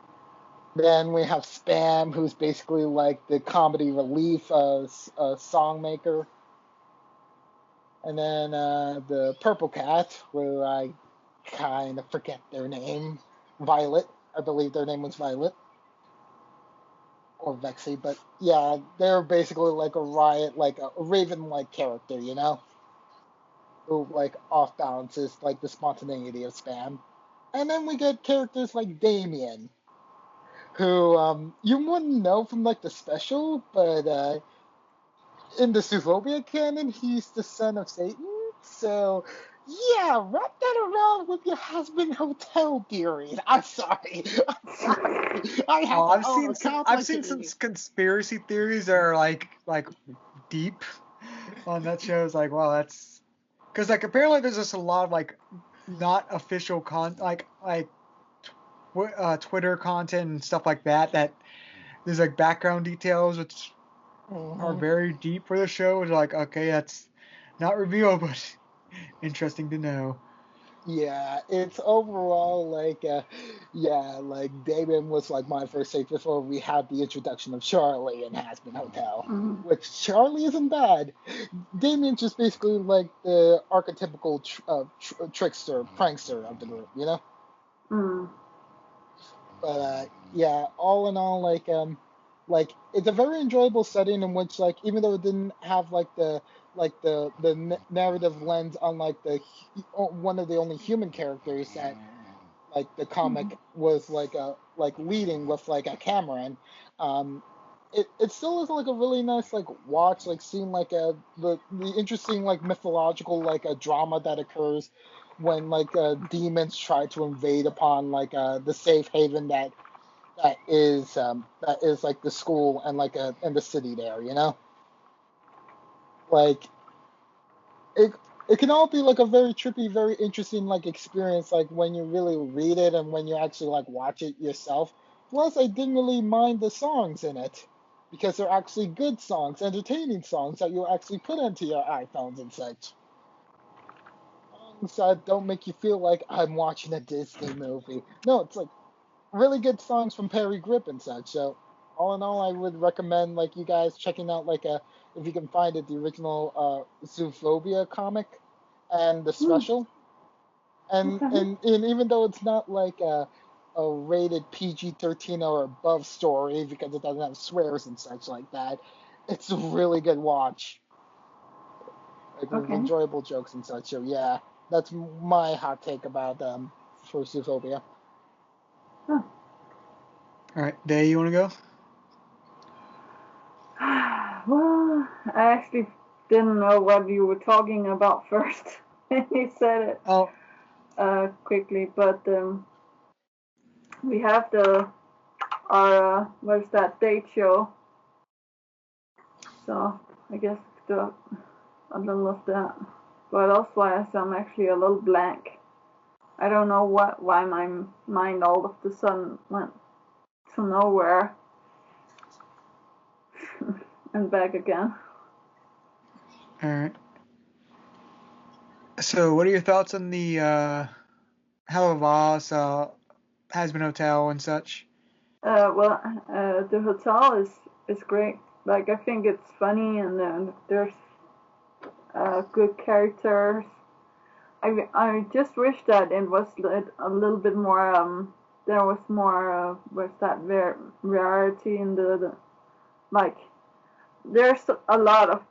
Then we have Spam, who's basically like the comedy relief song maker. And then the Purple Cat, where I kind of forget their name. Violet. I believe their name was Violet. Or Vexy. But yeah, they're basically like a riot, like a Raven like character, who like off balances like the spontaneity of Spam. And then we get characters like Damien, who you wouldn't know from like the special, but in the Zootopia canon, he's the son of Satan. So, yeah, wrap that around with your husband hotel theories. I'm sorry. I'm sorry. I have Oh, my I've own seen some complicated. conspiracy theories that are like deep on that show. It's like, wow, that's because like apparently there's just a lot of like not official Twitter content and stuff like that that there's like background details which are Mhm. very deep for the show. It's like, okay, that's not revealed, but interesting to know. Yeah, it's overall like, yeah, like Damien was like my first take before we had the introduction of Charlie in Hazbin Hotel, Mhm. which Charlie isn't bad. Damien's just basically like the archetypical trickster, prankster of the group, you know? Mm. But yeah, all in all, like it's a very enjoyable setting in which like even though it didn't have like the narrative lens on like one of the only human characters that like the Mhm. comic was like leading with like a Cameron, it still is like a really nice like watch, like seeing like the interesting like mythological like a drama that occurs when like demons try to invade upon like the safe haven that is like the school and like and the city there, you know? Like it it can all be like a very trippy, very interesting like experience like when you really read it and when you actually like watch it yourself. Plus I didn't really mind the songs in it because they're actually good songs, entertaining songs that you'll actually put into your iPhones and such. Songs that don't make you feel like I'm watching a Disney movie. No, it's like really good songs from Perry Grip and such. So all in all, I would recommend like you guys checking out like a if you can find it the original Zoophobia comic and the Mm. special. And Okay. and even though it's not like a rated PG-13 or above story because it doesn't have swears and such like that, it's a really good watch. Like with Okay. enjoyable jokes and such. So yeah, that's my hot take about for Zoophobia. Huh. All right, Day, you want to go? Well, I actually didn't know what you were talking about first when you said it Oh, quickly, but we have our what is that date show, so I guess the a little of that. But elsewise, I'm actually a little blank. I don't know why my mind all of the sudden went to nowhere and back again. all right. So, what are your thoughts on the helluva, has been hotel and such? Well, the hotel is great. Like I think it's funny and then there's good characters. I just wish that it was a little bit more there was more was that variety in the like there's a lot of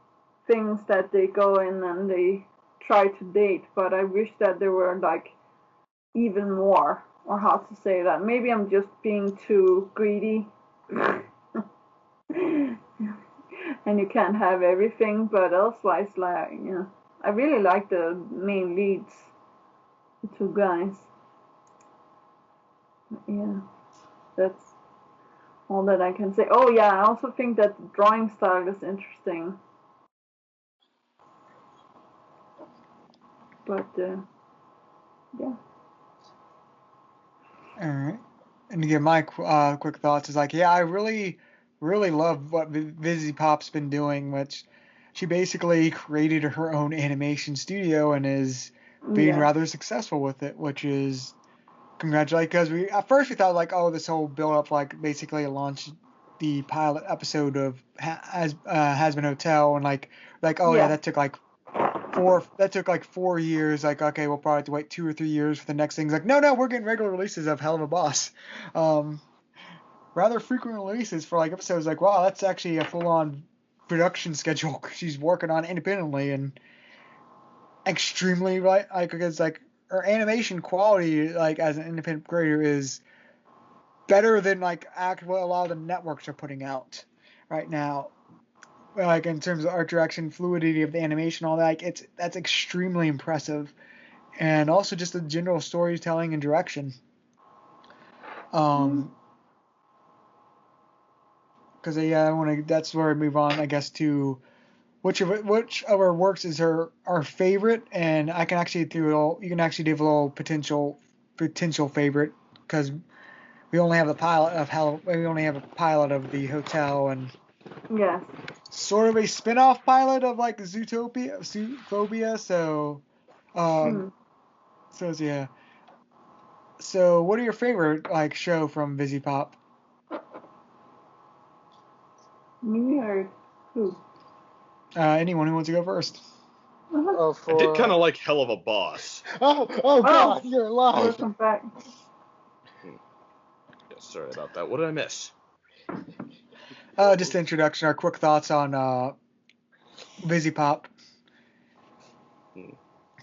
things that they go in and they try to date, but I wish that there were like even more, or how to say that. Maybe I'm just being too greedy. And you can't have everything, but elsewise, like, you know, I really like the main leads, the two guys. Yeah, that's all that I can say. Oh yeah, I also think that the drawing style is interesting, but yeah. All right. And to give my quick thoughts is like, yeah, I really love what Vivziepop's been doing, which she basically created her own animation studio and is being Yes. rather successful with it, which is congratulate because we at first we thought like, oh, this whole build up like basically launched the pilot episode of has been hotel and like oh yeah Yes. that took like 4 years. Like, okay, we'll probably have to wait 2 or 3 years for the next things. Like, no, we're getting regular releases of Hell of a Boss. Um, rather frequent releases for like episodes. Like, wow, that's actually a full-on production schedule she's working on independently and extremely right. Like, because like her animation quality, like as an independent creator, is better than like what a lot of the networks are putting out right now. Like in terms of art direction, fluidity of the animation, all that, like that's extremely impressive, and also just the general storytelling and direction. Because I want to. That's where I move on, I guess, to which of our works is our favorite, and I can actually do it all. You can actually do a little potential favorite because we only have a pilot of the hotel and Yes. sort of a spin-off pilot of like Zootopia. So, yeah. So, what are your favorite like show from Vivziepop? Me or who? Anyone who wants to go first. Oh, I did kind of like Helluva Boss. Oh God, you're alive. Welcome back. Yeah, sorry about that. What did I miss? Just the introduction, our quick thoughts on Vivziepop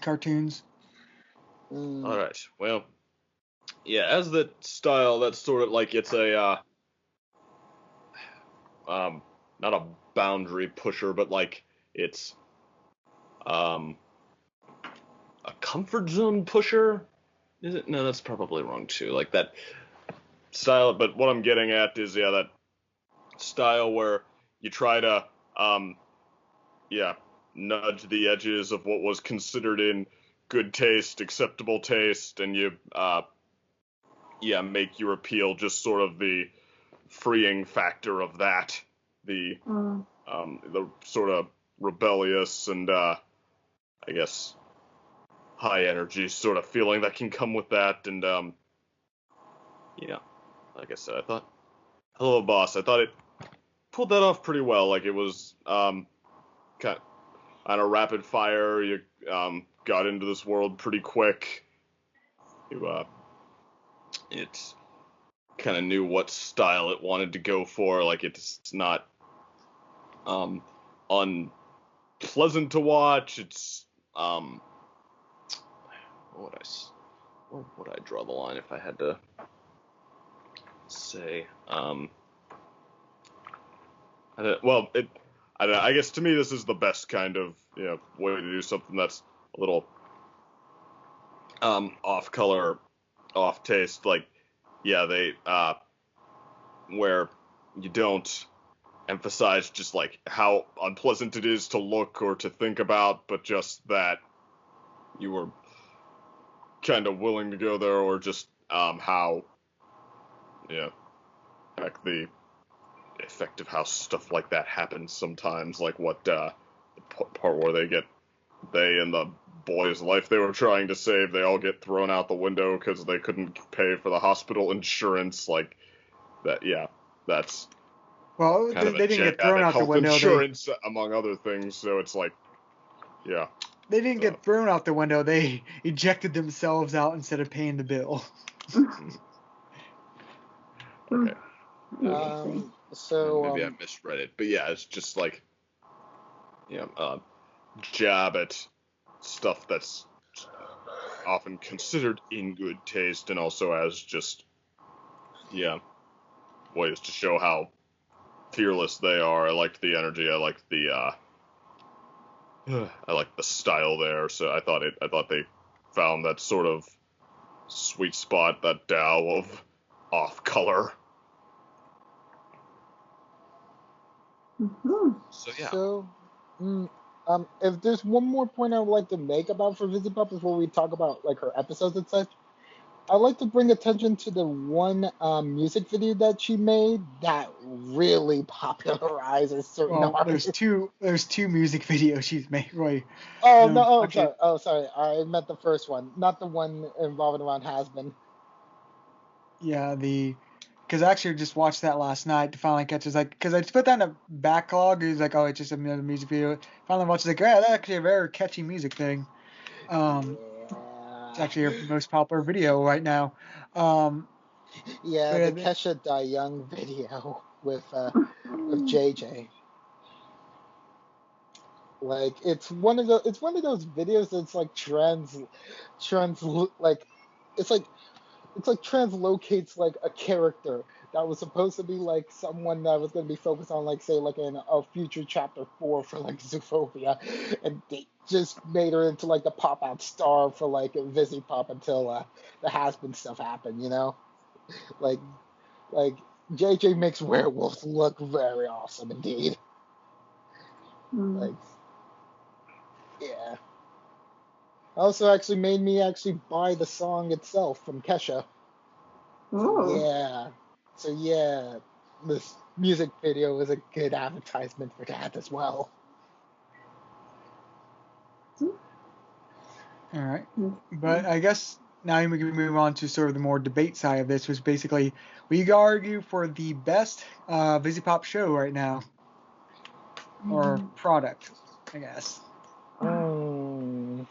cartoons. All right. Well, yeah, as the style, that's sort of like it's a not a boundary pusher, but like it's a comfort zone pusher. Is it? No, that's probably wrong too. Like that style, but what I'm getting at is that style where you try to nudge the edges of what was considered in good taste, acceptable taste, and you make your appeal just sort of the freeing factor of that, the sort of rebellious and I guess high energy sort of feeling that can come with that, and like I said, I thought Hello Boss, I thought it pulled that off pretty well. Like it was kind of on a rapid fire. You got into this world pretty quick. It kind of knew what style it wanted to go for. Like it's not unpleasant to watch. It's where would I draw the line if I had to say? I guess to me this is the best kind of way to do something that's a little off color, off taste. Like they where you don't emphasize just like how unpleasant it is to look or to think about, but just that you were kind of willing to go there, or just how like the effect of how stuff like that happens sometimes, like what the part where they and the boy's life they were trying to save, they all get thrown out the window because they couldn't pay for the hospital insurance, like that. That's Well, kind they didn't get thrown out the health window. Insurance, among other things. So it's like, they didn't get thrown out the window. They ejected themselves out instead of paying the bill. Okay. So maybe I misread it, but it's just like jab at stuff that's often considered in good taste, and also as just ways to show how fearless they are. I liked the energy. I liked the style there. So I thought they found that sort of sweet spot, that Dow of off color. So, if there's one more point I would like to make about for Vivziepop before we talk about like her episodes and such, I'd like to bring attention to the one music video that she made that really popularized a certain artist. There's two music videos she's made. Right? Sorry. I meant the first one, not the one involving around Hasbin. Yeah, because I actually just watched that last night to finally catch it. Like, because I just put that in a backlog. It was like, oh, it's just another music video. Finally watched it, like, yeah, that's actually a very catchy music thing. It's actually her most popular video right now. The Kesha Die Young video with JJ. Like it's one of those videos that's like trans like it's like translocates like a character that was supposed to be like someone that was going to be focused on like say like in a future chapter 4 for like Zootopia, and they just made her into like the pop out star for like Vivziepop until the has-been stuff happened, you know? Like like JJ makes werewolves look very awesome indeed. Mm. Like yeah. Also actually made me actually buy the song itself from Kesha. Ooh. Yeah. So yeah, this music video was a good advertisement for that as well. All right. Mm. But I guess now we can move on to sort of the more debate side of this, which basically we argue for the best Vivziepop show right now, or product, I guess. Mm.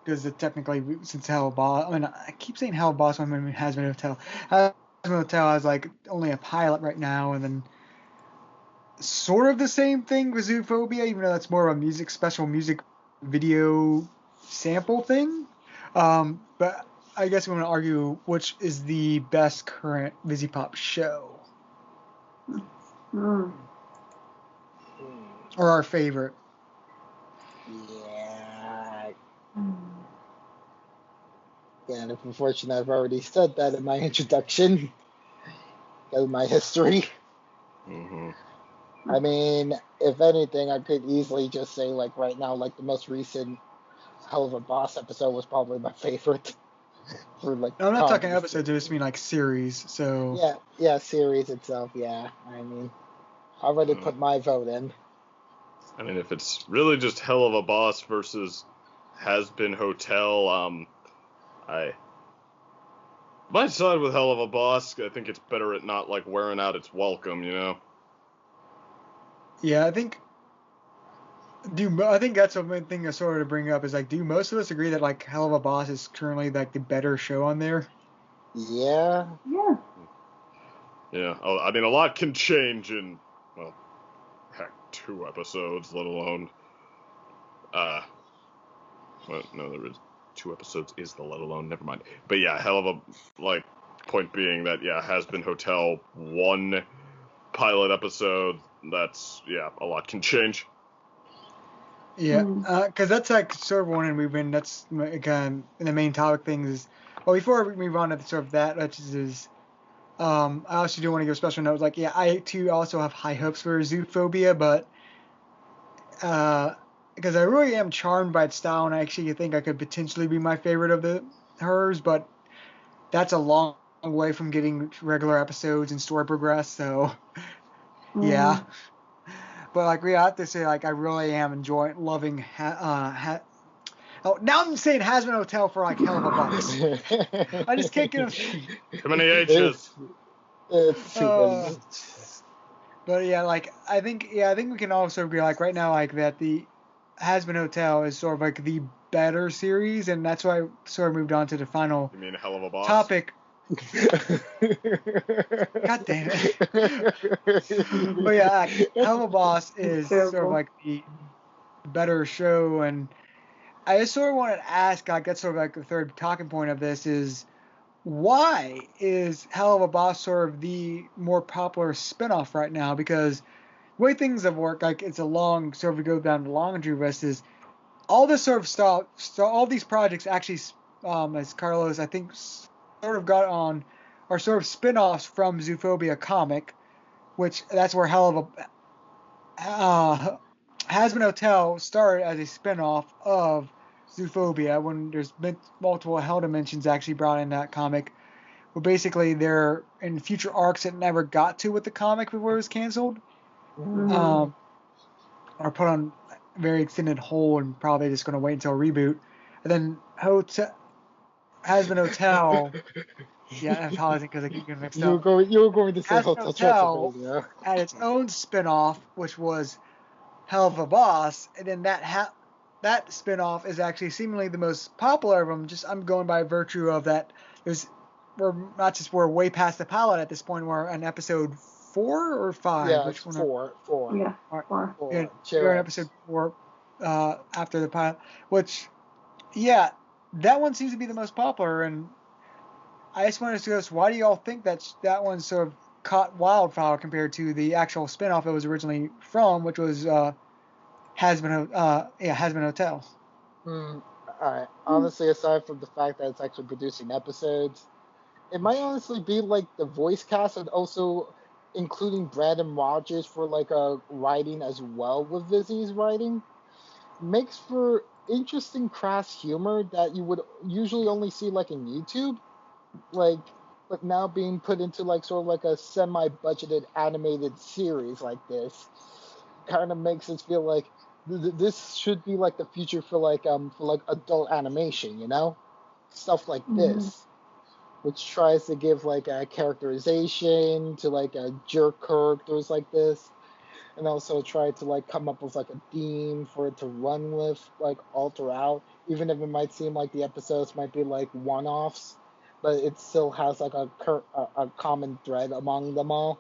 Because technically, since Hell Boss, I mean, I keep saying Hell Boss when it has been Hotel. Has been Hotel has like only a pilot right now, and then sort of the same thing with Zoophobia, even though that's more of a special music video sample thing. But I guess we want to argue which is the best current Vivziepop show, Mm. or our favorite. Yeah. Yeah, and unfortunately I've already said that in my introduction. Because of my history. Mm-hmm. I mean, if anything, I could easily just say like right now, like the most recent Helluva Boss episode was probably my favorite. For like No, I'm not talking comedy. episodes, I just mean like series. So Yeah, series itself, yeah. I mean, I already put my vote in. I mean, if it's really just Hell of a Boss versus Has Been Hotel, I might side with Hell of a Boss. I think it's better at not like wearing out its welcome, you know. yeah, I think that's one thing I sort of bring up is like, do most of us agree that like Hell of a Boss is currently like the better show on there? Yeah. Yeah. Yeah. Oh, I mean, a lot can change in, well, heck, 2 episodes, let alone. Well, no, there is 2 episodes. Is the let alone? Never mind. But yeah, hell of a like. Point being that Has Been Hotel 1 pilot episode. That's a lot can change. Yeah, because that's like sort of one, and we've been that's again the main topic things is. Well, before we move on to sort of that, which is I also do want to give a special note. Like, yeah, I too also have high hopes for Zoophobia, but because I really am charmed by its style, and I actually think I could potentially be my favorite of hers, but that's a long way from getting regular episodes and story progress. So, yeah. But like we have to say, like I really am loving. Oh, now I'm saying Has Been Hotel for like Hell of a Boss. I just can't get them straight. Too many H's. It's too many. But yeah, like I think we can also be like right now like that the Has Been Hotel is sort of like the better series, and that's why I sort of moved on to the final You mean Hell of a Boss? topic. God damn it. But yeah, like, Hell of a Boss is sort of like the better show, and I just sort of wanted to ask, like that's sort of like the third talking point of this is why is Hell of a Boss sort of the more popular spinoff right now? Because the way things have worked, like it's a long sort of go down the laundry list is all this sort of stuff, all these projects actually, as Carlos I think sort of got on, are sort of spin-offs from Zoophobia comic, which that's where Hell of a Has Been Hotel started as a spin-off of Zoophobia when there's been multiple Hell dimensions actually brought in that comic. Where basically they're in future arcs that never got to with the comic before it was canceled, or put on very extended hold and probably just going to wait until reboot. And then Has Been Hotel. Yeah, I'm apologizing because I keep getting mixed up. You were going to say Has Been Hotel Hotel Transylvania. had its own spin-off, which was Hell of a Boss, and then that spin-off is actually seemingly the most popular of them. Just I'm going by virtue of that. We're way past the pilot at this point. We're on episode 4 or 5. Yeah, Which one? four. Yeah, All right. 4. We're on episode 4. after the pilot, which, yeah, that one seems to be the most popular, and I just wanted to ask, why do y'all think that one sort of caught wildfire compared to the actual spinoff it was originally from, which was Has Been Hotel? Alright, honestly, aside from the fact that it's actually producing episodes, it might honestly be like the voice cast and also including Brandon Rogers for like writing as well with Vizzy's writing makes for interesting crass humor that you would usually only see like in YouTube, like but now being put into like sort of like a semi-budgeted animated series like this kind of makes it feel like this should be like the future for like adult animation, you know, stuff like Mm-hmm. this, which tries to give like a characterization to like a jerk characters like this, and also try to like come up with like a theme for it to run with like all throughout, even if it might seem like the episodes might be like one-offs, but it still has like a common thread among them all,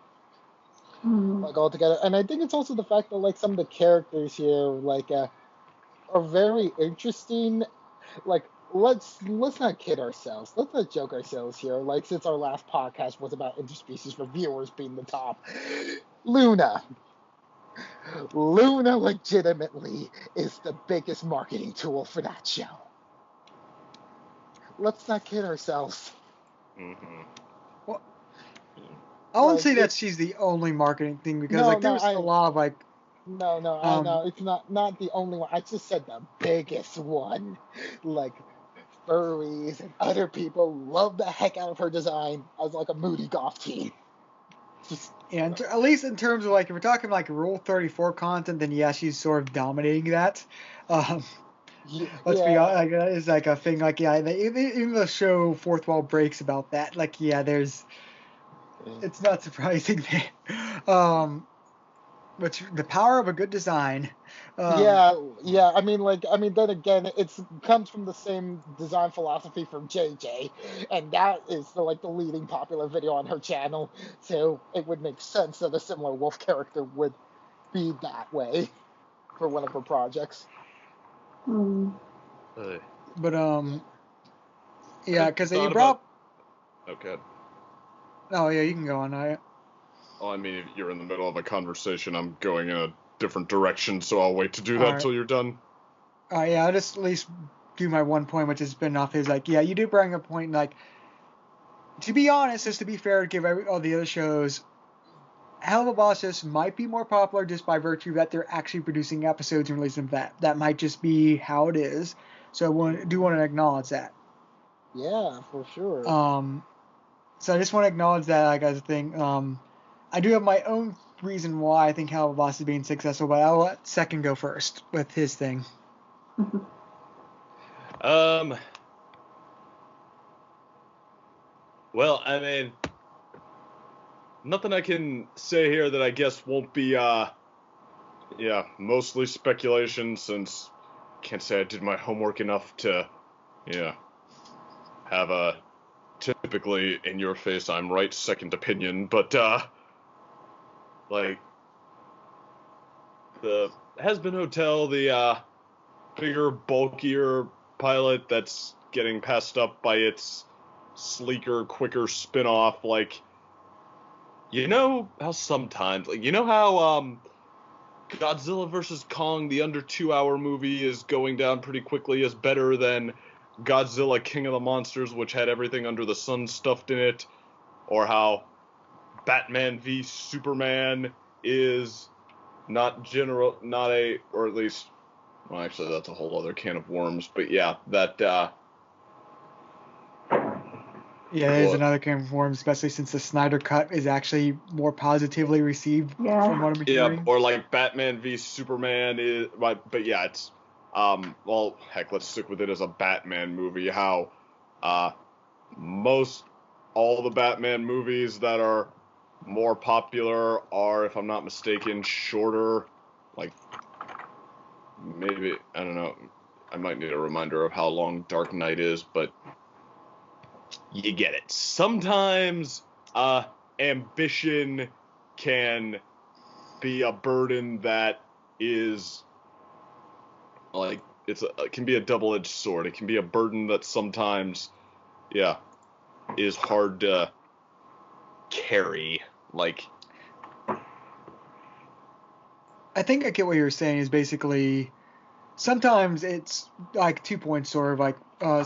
Mm-hmm. like all together. And I think it's also the fact that like some of the characters here like are very interesting. Like let's not kid ourselves. Let's not joke ourselves here. Like since our last podcast was about interspecies reviewers being the top, Luna. Luna legitimately is the biggest marketing tool for that show. Let's not kid ourselves. Mm-hmm. Well, I won't Like say that it's she's the only marketing thing because no, like no, there's a lot of like I know it's not the only one. I just said the biggest one. Like furries and other people love the heck out of her design as like a moody goth teen. Just and at least in terms of like if we're talking like Rule 34 content, then yeah, she's sort of dominating that. Um, let's be yeah, honest, like that is like a thing. Like yeah, even the show Fourth Wall breaks about that. Like yeah, it's not surprising that. Which the power of a good design. Um, yeah. I mean, then again, it's comes from the same design philosophy from JJ, and that is like the leading popular video on her channel. So it would make sense that a similar wolf character would be that way for one of her projects. Mm-hmm. but yeah, I because you thought brought. Okay. Oh yeah, you can go on. Oh, I mean, if you're in the middle of a conversation, I'm going in a different direction, so I'll wait to do that Alright. till you're done. Yeah, I'll just at least do my one point, which has been off is like, yeah, you do bring a point. Like, to be honest, just to be fair, to give all the other shows, Hell of a Boss just might be more popular just by virtue that they're actually producing episodes and releasing that. That might just be how it is. So I do want to acknowledge that. Yeah, for sure. So I just want to acknowledge that, like, as a thing. I do have my own reason why I think Hell of a Boss is being successful, but I'll let Second go first with his thing. Well, I mean, nothing I can say here that I guess won't be, mostly speculation, since can't say I did my homework enough to, have a typically in your face I'm right second opinion, but, like, the Has Been Hotel, the, bigger, bulkier pilot that's getting passed up by its sleeker, quicker spin-off, like, you know how sometimes, like, you know how, Godzilla vs. Kong, the under 2-hour movie, is going down pretty quickly as better than Godzilla King of the Monsters, which had everything under the sun stuffed in it, or how Batman v Superman is or at least, well, actually, that's a whole other can of worms, but yeah, that, Yeah, there's another can of worms, especially since the Snyder Cut is actually more positively received from what I'm hearing. Yeah, or like Batman v Superman is, but yeah, it's, well, heck, let's stick with it as a Batman movie. How, most all the Batman movies that are more popular are, if I'm not mistaken, shorter. Like, maybe, I don't know, I might need a reminder of how long Dark Knight is, but you get it. Sometimes, ambition can be a burden that is like it can be a double-edged sword. It can be a burden that sometimes, yeah, is hard to carry. Like, I think I get what you're saying is basically sometimes it's like 2 points sort of like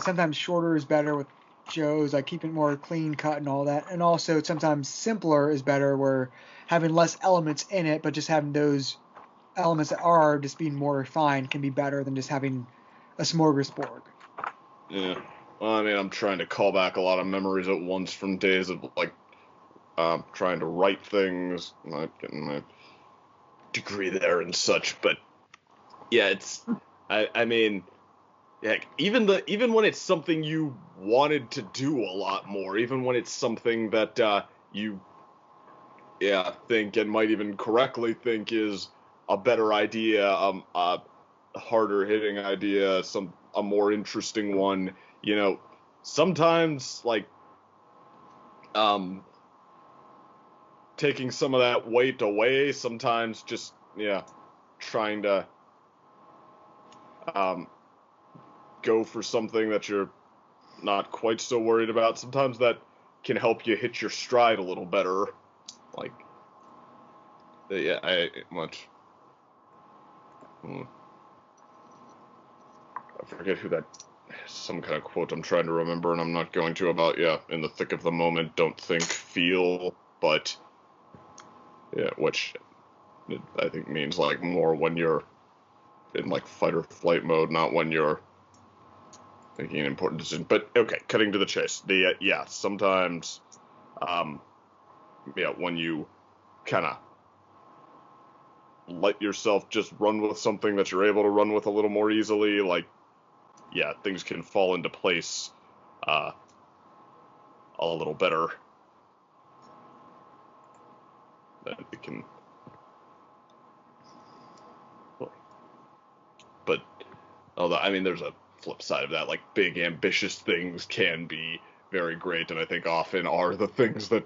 sometimes shorter is better with shows, like keeping more clean cut and all that, and also sometimes simpler is better where having less elements in it but just having those elements that are just being more refined can be better than just having a smorgasbord. yeah. Well, I mean, I'm trying to call back a lot of memories at once from days of like trying to write things, not getting my degree there and such. But yeah, it's I mean, yeah, even when it's something you wanted to do a lot more, even when it's something that you think and might even correctly think is a better idea, a harder hitting idea, a more interesting one, sometimes like taking some of that weight away, sometimes just trying to go for something that you're not quite so worried about, sometimes that can help you hit your stride a little better. Like, yeah, I forget who that, some kind of quote I'm trying to remember, and I'm not going to, about, in the thick of the moment, don't think, feel, but, which I think means, like, more when you're in, like, fight or flight mode, not when you're thinking an important decision. But, okay, cutting to the chase. Sometimes, when you kind of let yourself just run with something that you're able to run with a little more easily, like, things can fall into place a little better. That it can, but although I mean, there's a flip side of that. Like, big ambitious things can be very great, and I think often are the things that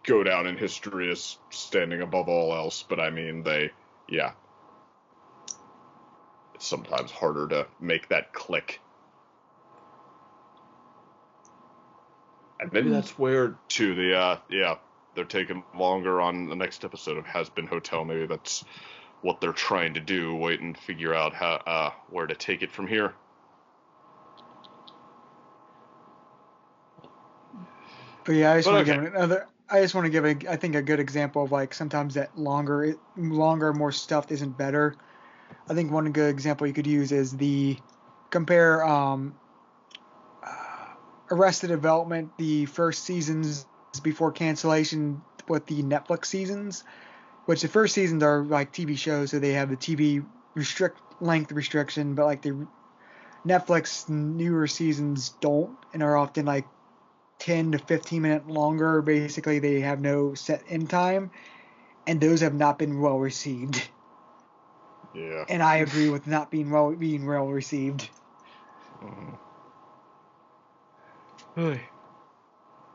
go down in history as standing above all else. But I mean, it's sometimes harder to make that click. And maybe that's where, too, they're taking longer on the next episode of Has Been Hotel. Maybe that's what they're trying to do, wait and figure out how where to take it from here. But yeah, I just want to give I think a good example of like sometimes that longer, more stuff isn't better. I think one good example you could use is compare Arrested Development, the first seasons before cancellation, with the Netflix seasons, which the first seasons are like TV shows, so they have the TV length restriction, but like the Netflix newer seasons don't, and are often like 10 to 15 minutes longer. Basically, they have no set end time, and those have not been well received. Yeah. And I agree with not being well received. Mm-hmm.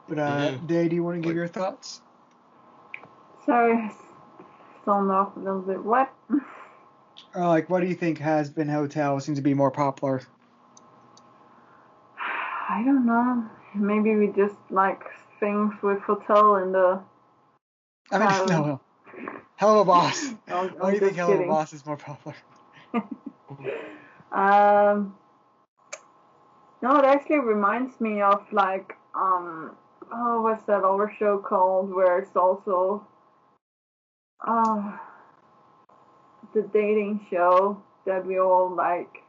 But Day, do you want to give your thoughts? Sorry, thrown off a little bit. What? Like, what do you think Has Been Hotel seems to be more popular? I don't know. Maybe we just like things with hotel and the. I mean, no. Helluva Boss. Why do you think Helluva kidding. Boss is more popular? No, it actually reminds me of like what's that other show called where it's also the dating show that we all like.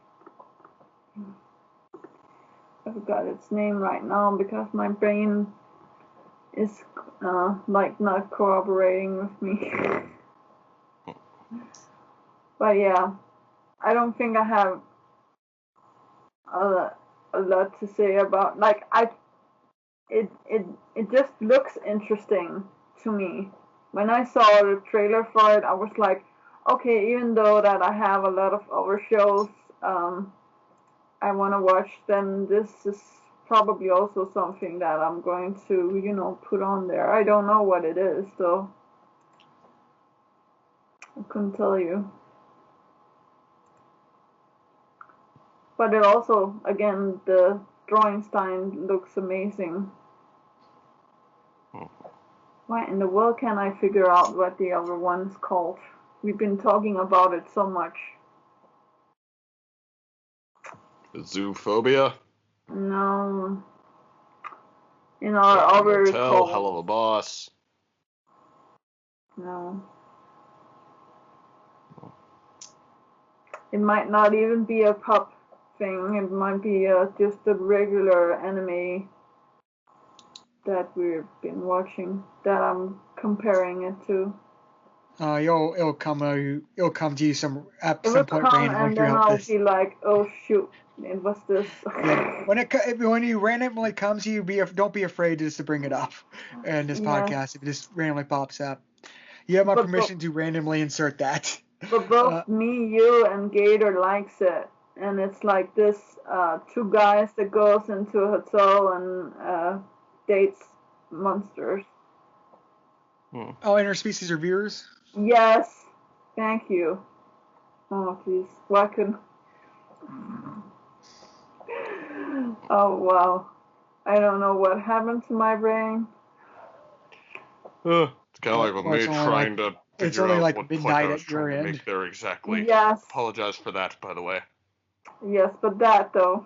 I forgot its name right now because my brain is like not cooperating with me. But yeah, I don't think I have a lot to say about like it just looks interesting to me. When I saw the trailer for it, I was like, okay, even though that I have a lot of other shows I want to watch, then this is probably also something that I'm going to, put on there. I don't know what it is, though. I couldn't tell you. But it also, again, the drawing style looks amazing. Why in the world can't I figure out what the other one's called? We've been talking about it so much. Zoophobia? No. In our other Motel, calls. Helluva Boss. No. It might not even be a pup thing. It might be just a regular anime that we've been watching that I'm comparing it to. It'll come to you at It some will point come randomly and then throughout I'll this. be like, oh shoot, it was this. Yeah, when you randomly comes to you, don't be afraid just to bring it up in this podcast if it just randomly pops up. You have my permission to randomly insert that. But both me, you, and Gator likes it, and it's like this: two guys that goes into a hotel and dates monsters. Oh, interspecies reviewers? Yes, thank you. Oh, jeez, why couldn't? Oh wow, I don't know what happened to my brain. It's kind of like with me trying to figure out what point I was trying to make there exactly. Yes. Apologize for that, by the way. Yes, but that though.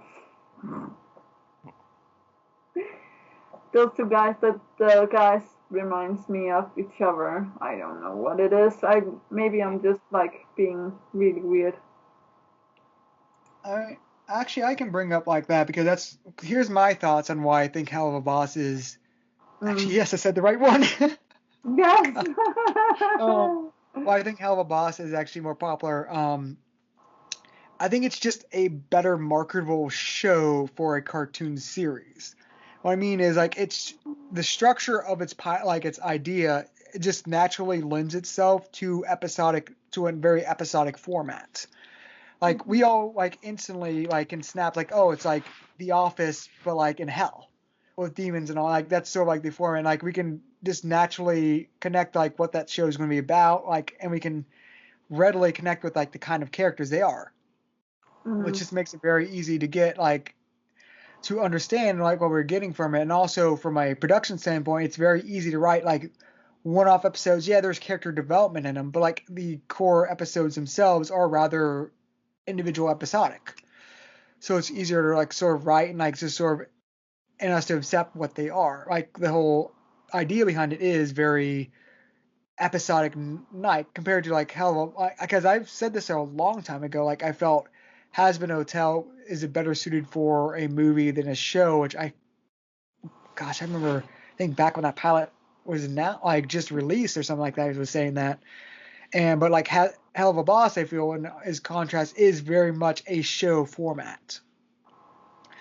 Those two guys, the guys reminds me of each other. I don't know what it is. Maybe I'm just like being really weird. I can bring up like that because here's my thoughts on why I think Helluva Boss is. Actually, yes, I said the right one. Yes. Why I think Helluva Boss is actually more popular. I think it's just a better marketable show for a cartoon series. What I mean is like it's the structure of its idea. It just naturally lends itself to a very episodic format. Like we all like instantly like can snap like, oh, it's like The Office but like in hell with demons and all. Like that's sort of like the format. Like we can just naturally connect like what that show is going to be about. Like and we can readily connect with like the kind of characters they are, which just makes it very easy to get like to understand like what we're getting from it. And also from a production standpoint, it's very easy to write like one-off episodes. Yeah, there's character development in them, but like the core episodes themselves are rather individual episodic. So it's easier to like sort of write and like just sort of and us to accept what they are. Like the whole idea behind it is very episodic night compared to like because I've said this a long time ago. Like I felt Has-Been Hotel is better suited for a movie than a show, which I remember I think back when that pilot was now like just released or something like that. He was saying that, but like Helluva Boss, I feel in his contrast is very much a show format.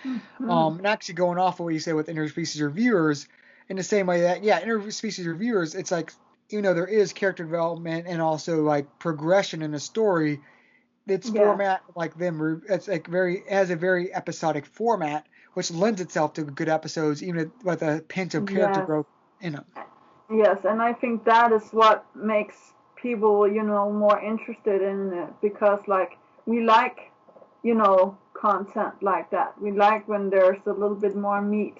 And actually going off of what you say with interspecies reviewers, in the same way that interspecies reviewers, it's like even though there is character development and also like progression in the story, its format like them it's like has a very episodic format, which lends itself to good episodes even with a pinch of character growth in them. Yes, and I think that is what makes people more interested in it because like we like content like that. We like when there's a little bit more meat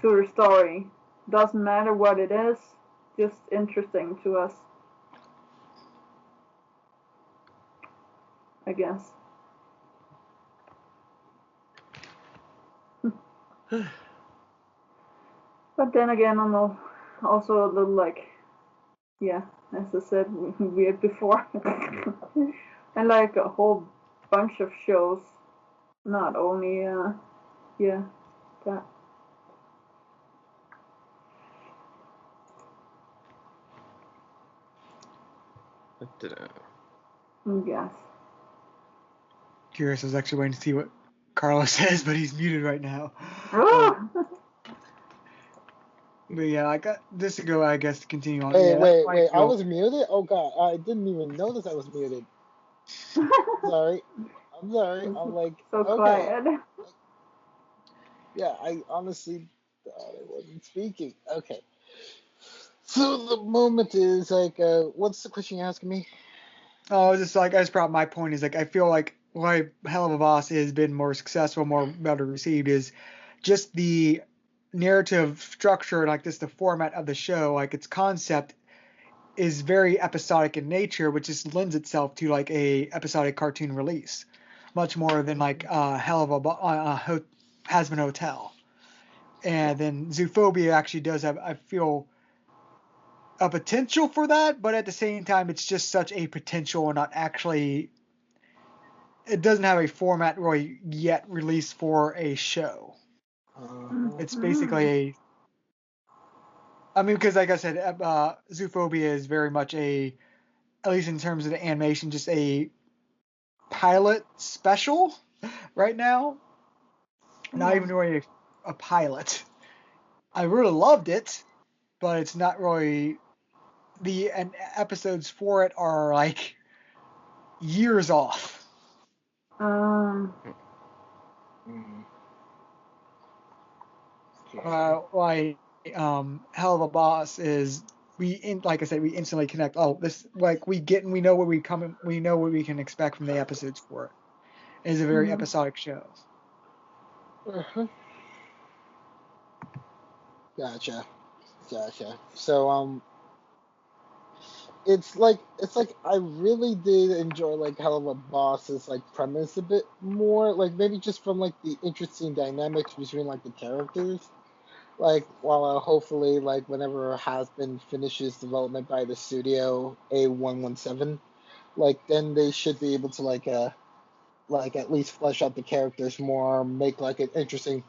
to the story. Doesn't matter what it is, just interesting to us, I guess. But then again, I'm also a little like, as I said, weird before. I like a whole bunch of shows, not only, that. Yes. Curious, I was actually waiting to see what Carlos says, but he's muted right now. But yeah, I got this to go, I guess, to continue on. Wait, I was muted? Oh god, I didn't even notice I was muted. Sorry. I'm like, so okay. Quiet. Yeah, I honestly thought I wasn't speaking. Okay. So the moment is like, what's the question you're asking me? Oh, just like I just brought my point is like I feel like why Helluva Boss has been more successful, more better received is just the narrative structure, like just the format of the show, like its concept is very episodic in nature, which just lends itself to like a episodic cartoon release, much more than like Hazbin Hotel. And then Zoophobia actually does have, I feel, a potential for that, but at the same time, it's just such a potential and not actually. It doesn't have a format really yet released for a show. It's basically because like I said, Zoophobia is very much at least in terms of the animation, just a pilot special right now. Not even really a pilot. I really loved it, but it's not really and episodes for it are like years off. Like Helluva Boss is like I said, we instantly connect. Oh, this like we know where we know what we can expect from the episodes for it. It is a very episodic show. Gotcha. So it's like I really did enjoy like Helluva Boss's like premise a bit more, like maybe just from like the interesting dynamics between like the characters. Like while hopefully like whenever Hasbin finishes development by the studio A117, like then they should be able to like at least flesh out the characters more, make like an interesting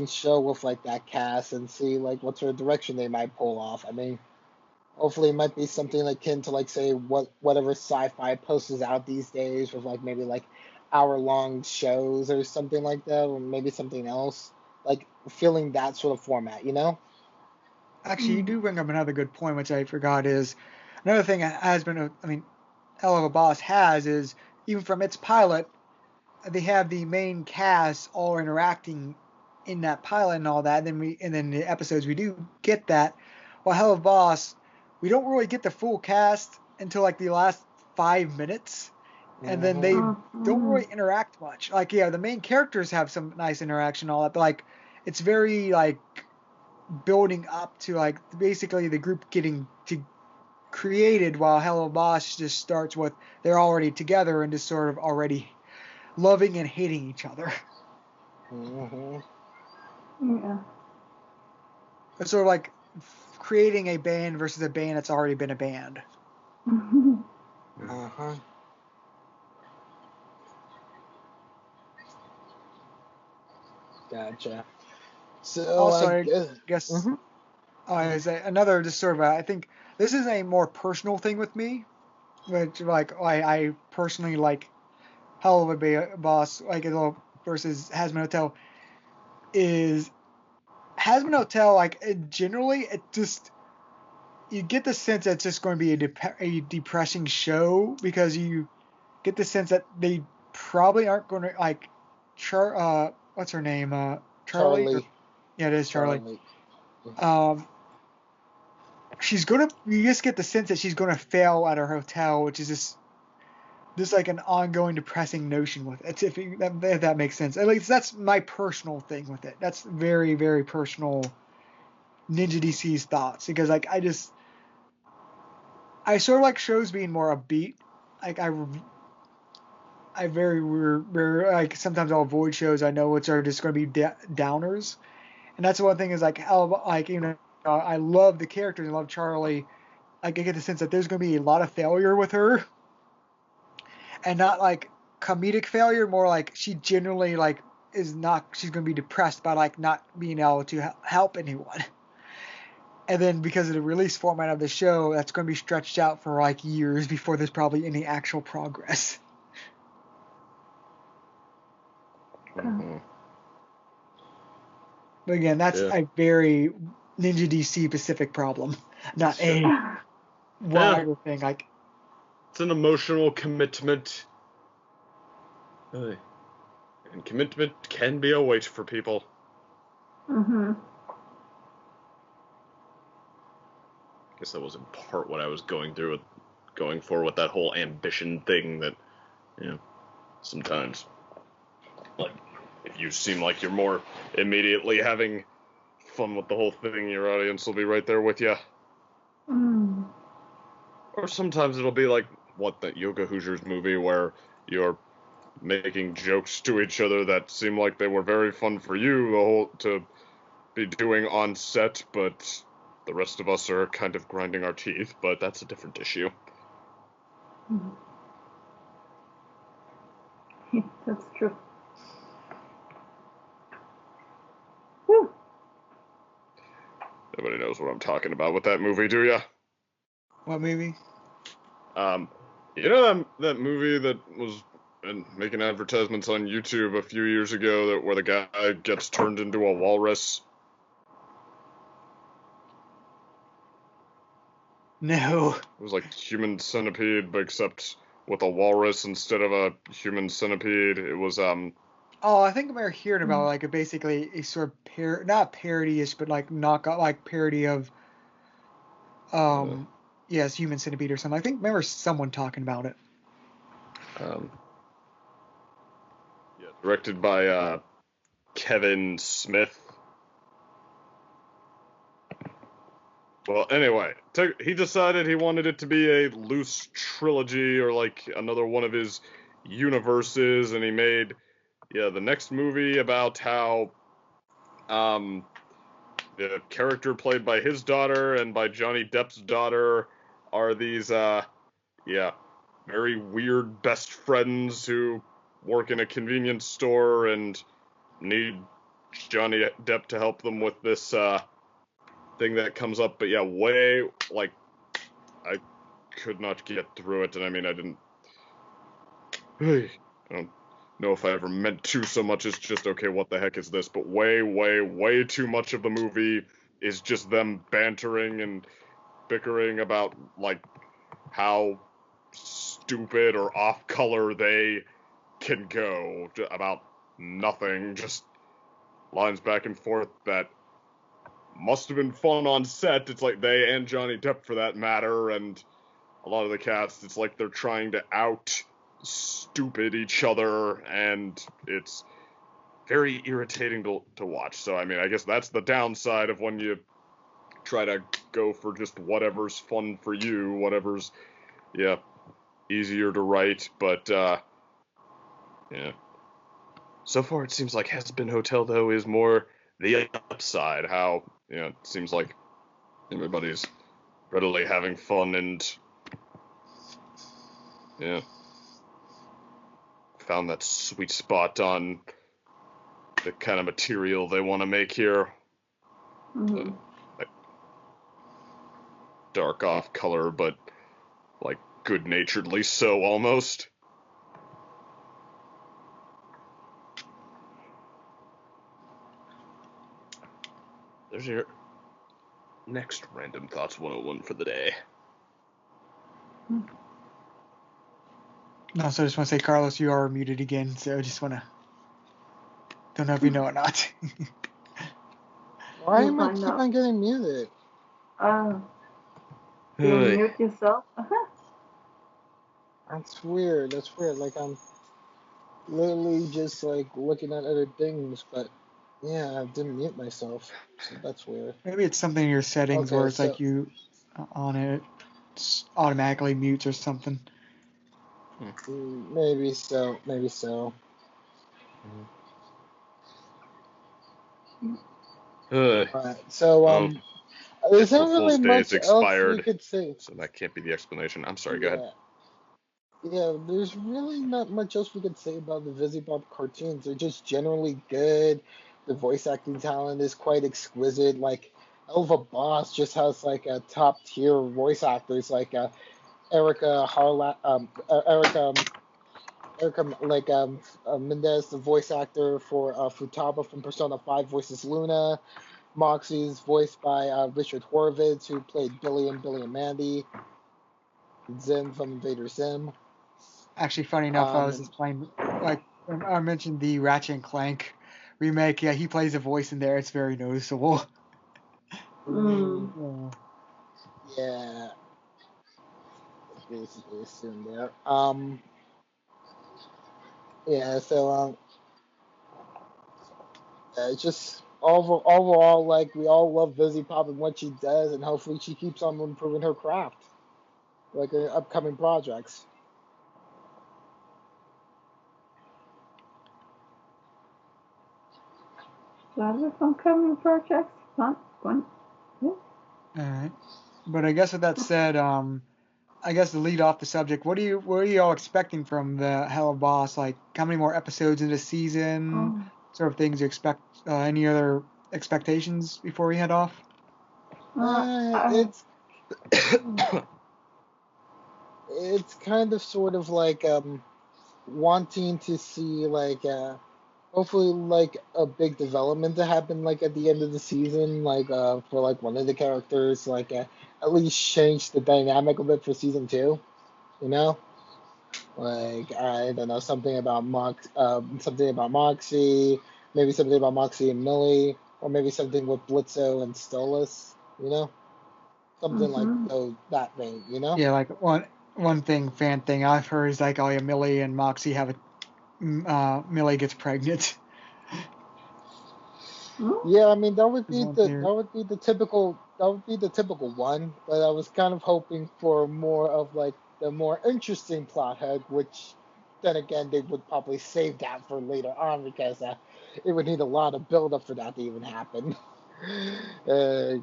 show with like that cast and see like what sort of direction they might pull off. I mean, hopefully it might be something like akin to like say whatever sci-fi posts out these days with like maybe like hour-long shows or something like that, or maybe something else. Like feeling that sort of format, you know? Actually, you do bring up another good point, which I forgot is another thing Helluva Boss has is even from its pilot, they have the main cast all interacting in that pilot and all that. And then the episodes we do get that. While Helluva Boss, we don't really get the full cast until like the last 5 minutes, and then they don't really interact much. Like the main characters have some nice interaction and all that, but like it's very like building up to like basically the group getting created, while Helluva Boss just starts with they're already together and just sort of already loving and hating each other. Yeah. It's sort of like creating a band versus a band that's already been a band. Gotcha. So also, I guess another just sort of I think this is a more personal thing with me, which like I personally like Helluva Boss like versus Hazbin Hotel is Hazbin Hotel like generally it just you get the sense that it's just going to be a depressing show because you get the sense that they probably aren't going to like what's her name Charlie. Yeah, it is Charlie. You just get the sense that she's gonna fail at her hotel, which is just like an ongoing depressing notion with it. If that makes sense. At least that's my personal thing with it. That's very, very personal Ninja DC's thoughts because like I sort of like shows being more upbeat. Like I very like sometimes I'll avoid shows I know which are just going to be downers, and that's one thing is like how like I love the characters, I love Charlie. I get the sense that there's going to be a lot of failure with her, and not like comedic failure, more like she generally like she's going to be depressed by like not being able to help anyone. And then because of the release format of the show, that's going to be stretched out for like years before there's probably any actual progress. But again, that's a very Ninja DC specific problem, not a wider thing. Like it's an emotional commitment, and commitment can be a weight for people. I guess that was in part what I was going for with that whole ambition thing that Yeah. Sometimes, like, if you seem like you're more immediately having fun with the whole thing, your audience will be right there with you. Mm. Or sometimes it'll be like, what, that Yoga Hoosiers movie where you're making jokes to each other that seem like they were very fun for you to be doing on set, but the rest of us are kind of grinding our teeth, but that's a different issue. That's true. Whew. Nobody knows what I'm talking about with that movie, do ya? What movie? You know that movie that was making advertisements on YouTube a few years ago where the guy gets turned into a walrus? No. It was like Human Centipede, but except with a walrus instead of a human centipede. It was, Oh, I think I remember hearing about like basically a sort of not parody-ish, but like knockout, like parody of, yes, Human Centipede or something. I think I remember someone talking about it. Yeah, directed by, Kevin Smith. Well, anyway, he decided he wanted it to be a loose trilogy or like another one of his universes, and he made, the next movie about how, the character played by his daughter and by Johnny Depp's daughter are these, very weird best friends who work in a convenience store and need Johnny Depp to help them with this, thing that comes up, but I could not get through it, and I mean, I don't know if I ever meant to so much as just, okay, what the heck is this, but way too much of the movie is just them bantering and bickering about, like, how stupid or off-color they can go, about nothing, just lines back and forth that must have been fun on set. It's like they and Johnny Depp, for that matter, and a lot of the cast, it's like they're trying to out stupid each other, and it's very irritating to watch. So, I mean, I guess that's the downside of when you try to go for just whatever's fun for you, whatever's, easier to write, but, So far, it seems like Has-Been Hotel, though, is more the upside, how, it seems like everybody's readily having fun and, found that sweet spot on the kind of material they want to make here. Like, dark off color, but, like, good-naturedly so, almost. There's your next Random Thoughts 101 for the day. No, so I just want to say, Carlos, you are muted again, so I just want to, don't know if you know or not. Why am I keep on getting muted? You mute yourself? That's weird. Like, I'm literally just, like, looking at other things, but, yeah, I didn't mute myself, so that's weird. Maybe it's something in your settings where it's like you, on it, automatically mutes or something. Maybe so. Alright, so, there's not really much else we could say. So that can't be the explanation. I'm sorry, go ahead. Yeah, there's really not much else we could say about the Vivziepop cartoons. They're just generally good. The voice acting talent is quite exquisite. Like, Helluva Boss just has, like, a top-tier voice actors, like, Erica Mendez, the voice actor for Futaba from Persona 5, voices Luna. Moxie's voiced by Richard Horvitz, who played Billy and Mandy. Zim from Invader Zim. Actually, funny enough, I was just playing, like, I mentioned the Ratchet and Clank remake. Yeah, he plays a voice in there. It's very noticeable. Yeah. Basically assumed there. Yeah, so it's just overall, like we all love Vivziepop and what she does, and hopefully she keeps on improving her craft, like her upcoming projects. Lots of upcoming projects. Fun. Yeah. All right. But I guess with that said, I guess to lead off the subject, what are you all expecting from the Hell of Boss? Like, how many more episodes in the season? Oh. Sort of things you expect? Any other expectations before we head off? I, It's it's kind of sort of like wanting to see like hopefully like a big development to happen like at the end of the season, like for like one of the characters, like at least change the dynamic a bit for season two, you know? Like I don't know, something about Moxie, maybe something about Moxie and Millie, or maybe something with Blitzo and Stolas, you know? Something like mm-hmm. that vein, you know? Yeah, like one fan thing I've heard is like, oh yeah, Millie and Moxie have Millie gets pregnant. Yeah, I mean Is one theory. that would be the typical one, but I was kind of hoping for more of like the more interesting plot hook, which then again they would probably save that for later on because it would need a lot of build up for that to even happen. uh,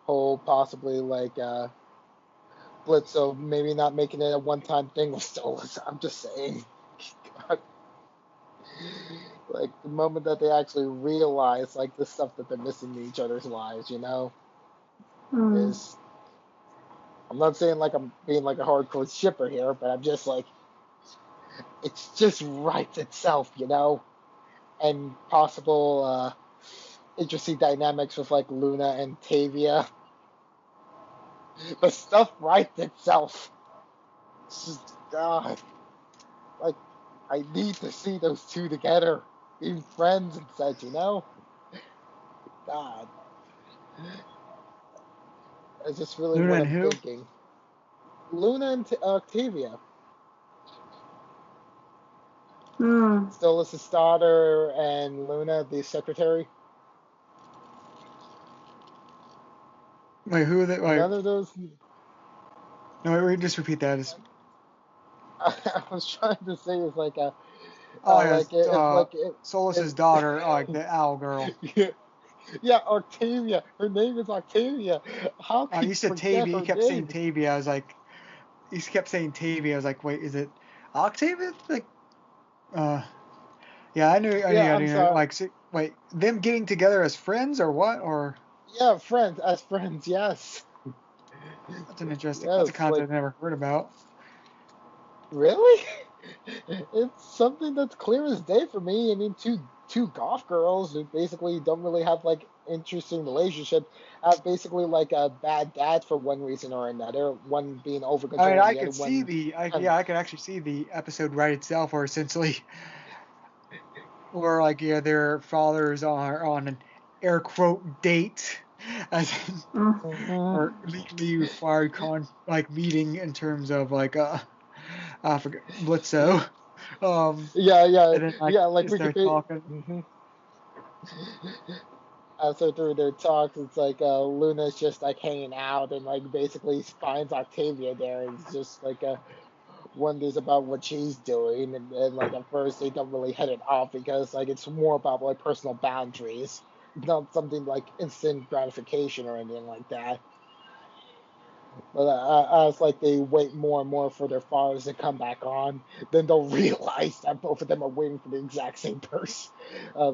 whole possibly like Blitzo maybe not making it a one time thing with Stolas. I'm just saying. Like the moment that they actually realize like the stuff that they're missing in each other's lives, you know, Mm. is I'm not saying like I'm being like a hardcore shipper here, but I'm just like it's just writes itself, you know, and possible interesting dynamics with like Luna and Tavia. The stuff writes itself. It's just God, like I need to see those two together, being friends and such, you know. God, that's just really Luna what and I'm who? thinking. Luna and Octavia. Mm. Stolas' daughter and Luna, the secretary. Wait, who are they? Wait, None of those. no, wait, just repeat that. I was trying to say is like a Oh yeah, like if like Solus's if, daughter, like the owl girl. yeah, yeah, Octavia. Her name is Octavia. How Oh, can you you said forget Tavia. He her kept saying name? Tavia. I was like, he kept saying Tavia. I was like, wait, is it Octavia? Like, uh, yeah, I knew, Yeah, I I'm knew. sorry. Like, wait, them getting together as friends or what? Or Yeah, friends as friends. Yes, that's a yes. Like concept I never heard about. really, it's something that's clear as day for me. I mean, two golf girls who basically don't really have like interesting relationship have basically like a bad dad for one reason or another. One being over I mean, controlling I the other could see one. And I could actually see the episode right itself, or essentially, or like, yeah, their fathers are on an air quote date, as in, Mm. mhm. or legally required like meeting in terms of like I forget Blitzo. Yeah, yeah, And then like yeah. Like they we could start be. talking. Mhm. After through their talks, it's like Luna's just like hanging out and like basically finds Octavia there and it's just like wonders about what she's doing and like at first they don't really hit it off because like it's more about like personal boundaries, not something like instant gratification or anything like that. But as like they wait more and more for their fathers to come back on, then they'll realize that both of them are waiting for the exact same person,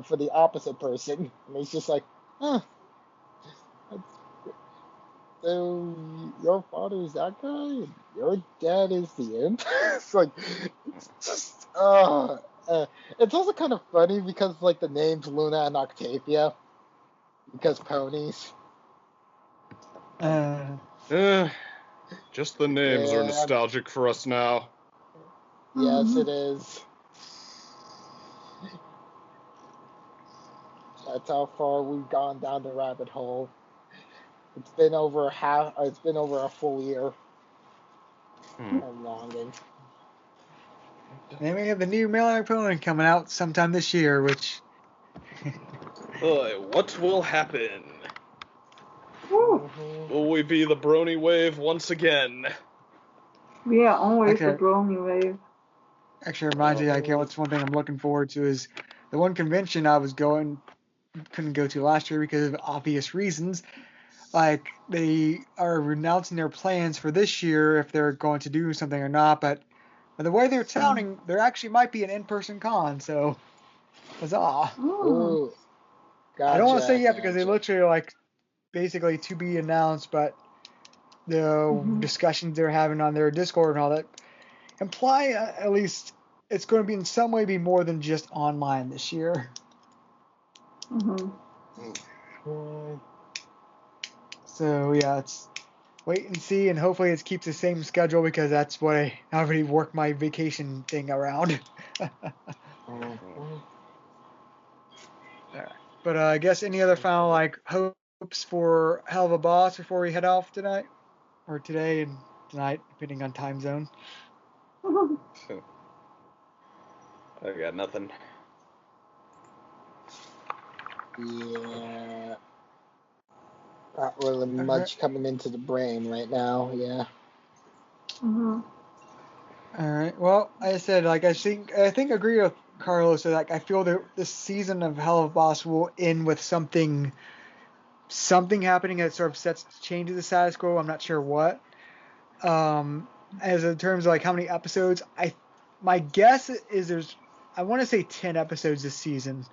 for the opposite person, and it's just like, huh, so your father is that guy, and your dad is the imp. It's like it's just it's also kind of funny because like the names Luna and Octavia because ponies. Uh, Eh, just the names are Yeah, nostalgic for us now. yes, Mm-hmm. it is. That's how far we've gone down the rabbit hole. It's been over half. It's been over a full year Hmm. of longing. Then we have the new My Little Pony coming out sometime this year, which What will happen? Woo. Will we be the Brony Wave once again? We are always the Okay. brony wave. actually reminds me, like, what's one thing I'm looking forward to is the one convention I couldn't go to last year because of obvious reasons. Like, they are announcing their plans for this year if they're going to do something or not, but the way they're sounding, there actually might be an in-person con, so huzzah. Ooh, gotcha, I don't want to say yet because they gotcha. literally like basically to be announced, but the discussions they're having on their Discord and all that imply at least it's going to be in some way be more than just online this year. So yeah, it's wait and see, and hopefully it keeps the same schedule because that's what I already work my vacation thing around. But I guess any other final like hopes for Helluva Boss before we head off tonight, or today and tonight, depending on time zone. I got nothing. Yeah. Not really much coming into the brain right now, yeah. All right. Well, like I said, like I think agree with Carlos. So, like I feel that this season of Helluva Boss will end with something happening that sort of changes the status quo. I'm not sure what. As in terms of like how many episodes, my guess is I want to say 10 episodes this season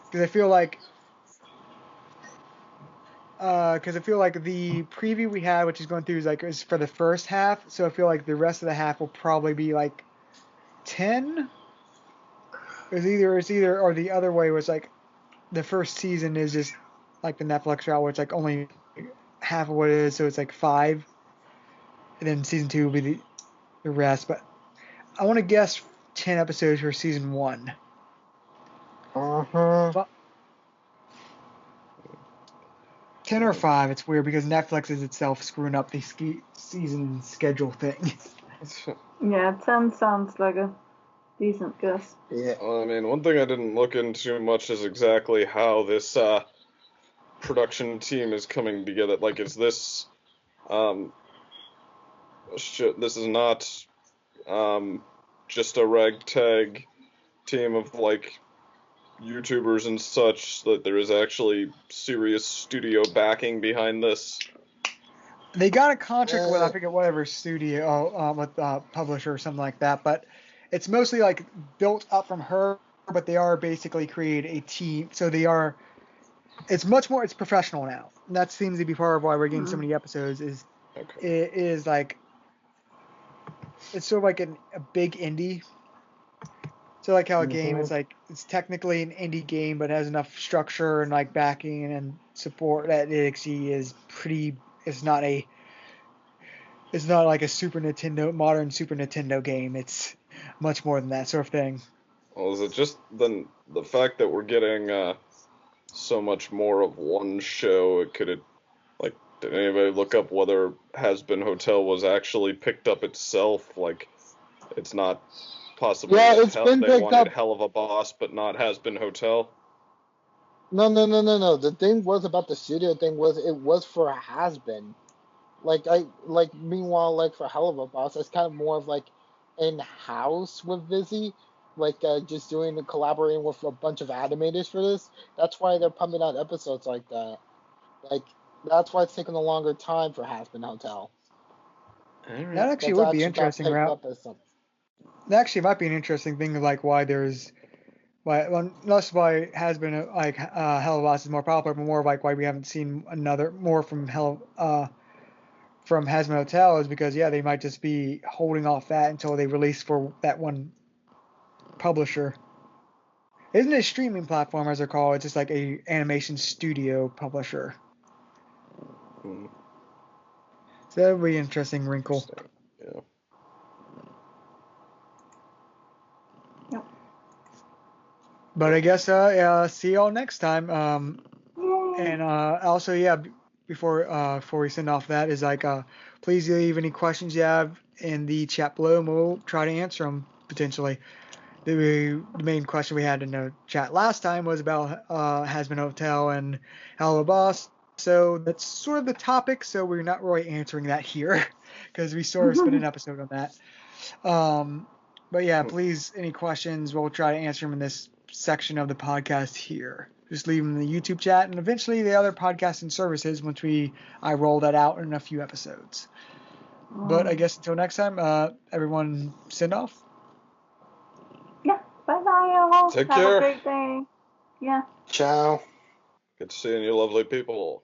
because I feel like the preview we had, which is going through, is for the first half. So I feel like the rest of the half will probably be like 10. It's either or the other way was like the first season is just like the Netflix route where it's like only half of what it is, so it's like 5, and then season 2 will be the rest. But I want to guess 10 episodes for season 1. 10 or 5, it's weird because Netflix is itself screwing up the season schedule thing. Yeah, 10 sounds like a decent guess. Yeah. Well, I mean, one thing I didn't look into much is exactly how this production team is coming together. Like, is this this is not just a ragtag team of like YouTubers and such, that there is actually serious studio backing behind this. They got a contract with, I forget whatever studio, with publisher or something like that, but it's mostly like built up from her, but they are basically created a team, so it's much more, it's professional now. And that seems to be part of why we're getting so many episodes it is like, it's sort of like a big indie. So like how a game is like, it's technically an indie game, but has enough structure and like backing and support that it actually is it's not like a modern Super Nintendo game. It's much more than that sort of thing. Well, is it just the fact that we're getting so much more of one show? Did anybody look up whether Has-Been Hotel was actually picked up itself? Like, it's not possibly it's been they picked wanted up. Helluva Boss, but not Has-Been Hotel. No. The thing was about the studio thing was it was for Has-Been. Meanwhile, like for Helluva Boss, it's kind of more of like in-house with Vizzy, just collaborating with a bunch of animators for this. That's why they're pumping out episodes like that. Like, that's why it's taking a longer time for Has-Been Hotel. That actually would be interesting, right? That actually might be an interesting thing, like why less why Has-Been like Helluva Boss is more popular, but more like why we haven't seen more from Has-Been Hotel is because they might just be holding off that until they release for that one publisher. Isn't it a streaming platform as they're called? It's just like a animation studio publisher. So that would be an interesting wrinkle. Yeah. Yep. But I guess see y'all next time. And also before we send off, that is like please leave any questions you have in the chat below, and we'll try to answer them. potentially. The main question we had in the chat last time was about Hazbin Hotel and helluva. So that's sort of the topic, so we're not really answering that here because we sort of spent an episode on that. But yeah, please, any questions, we'll try to answer them in this section of the podcast here. Just leave them in the YouTube chat and eventually the other podcasting services once I roll that out in a few episodes. But I guess until next time, everyone send off. Yeah. Bye bye, all. Take Have care. a great day. Yeah. Ciao. Good seeing you lovely people.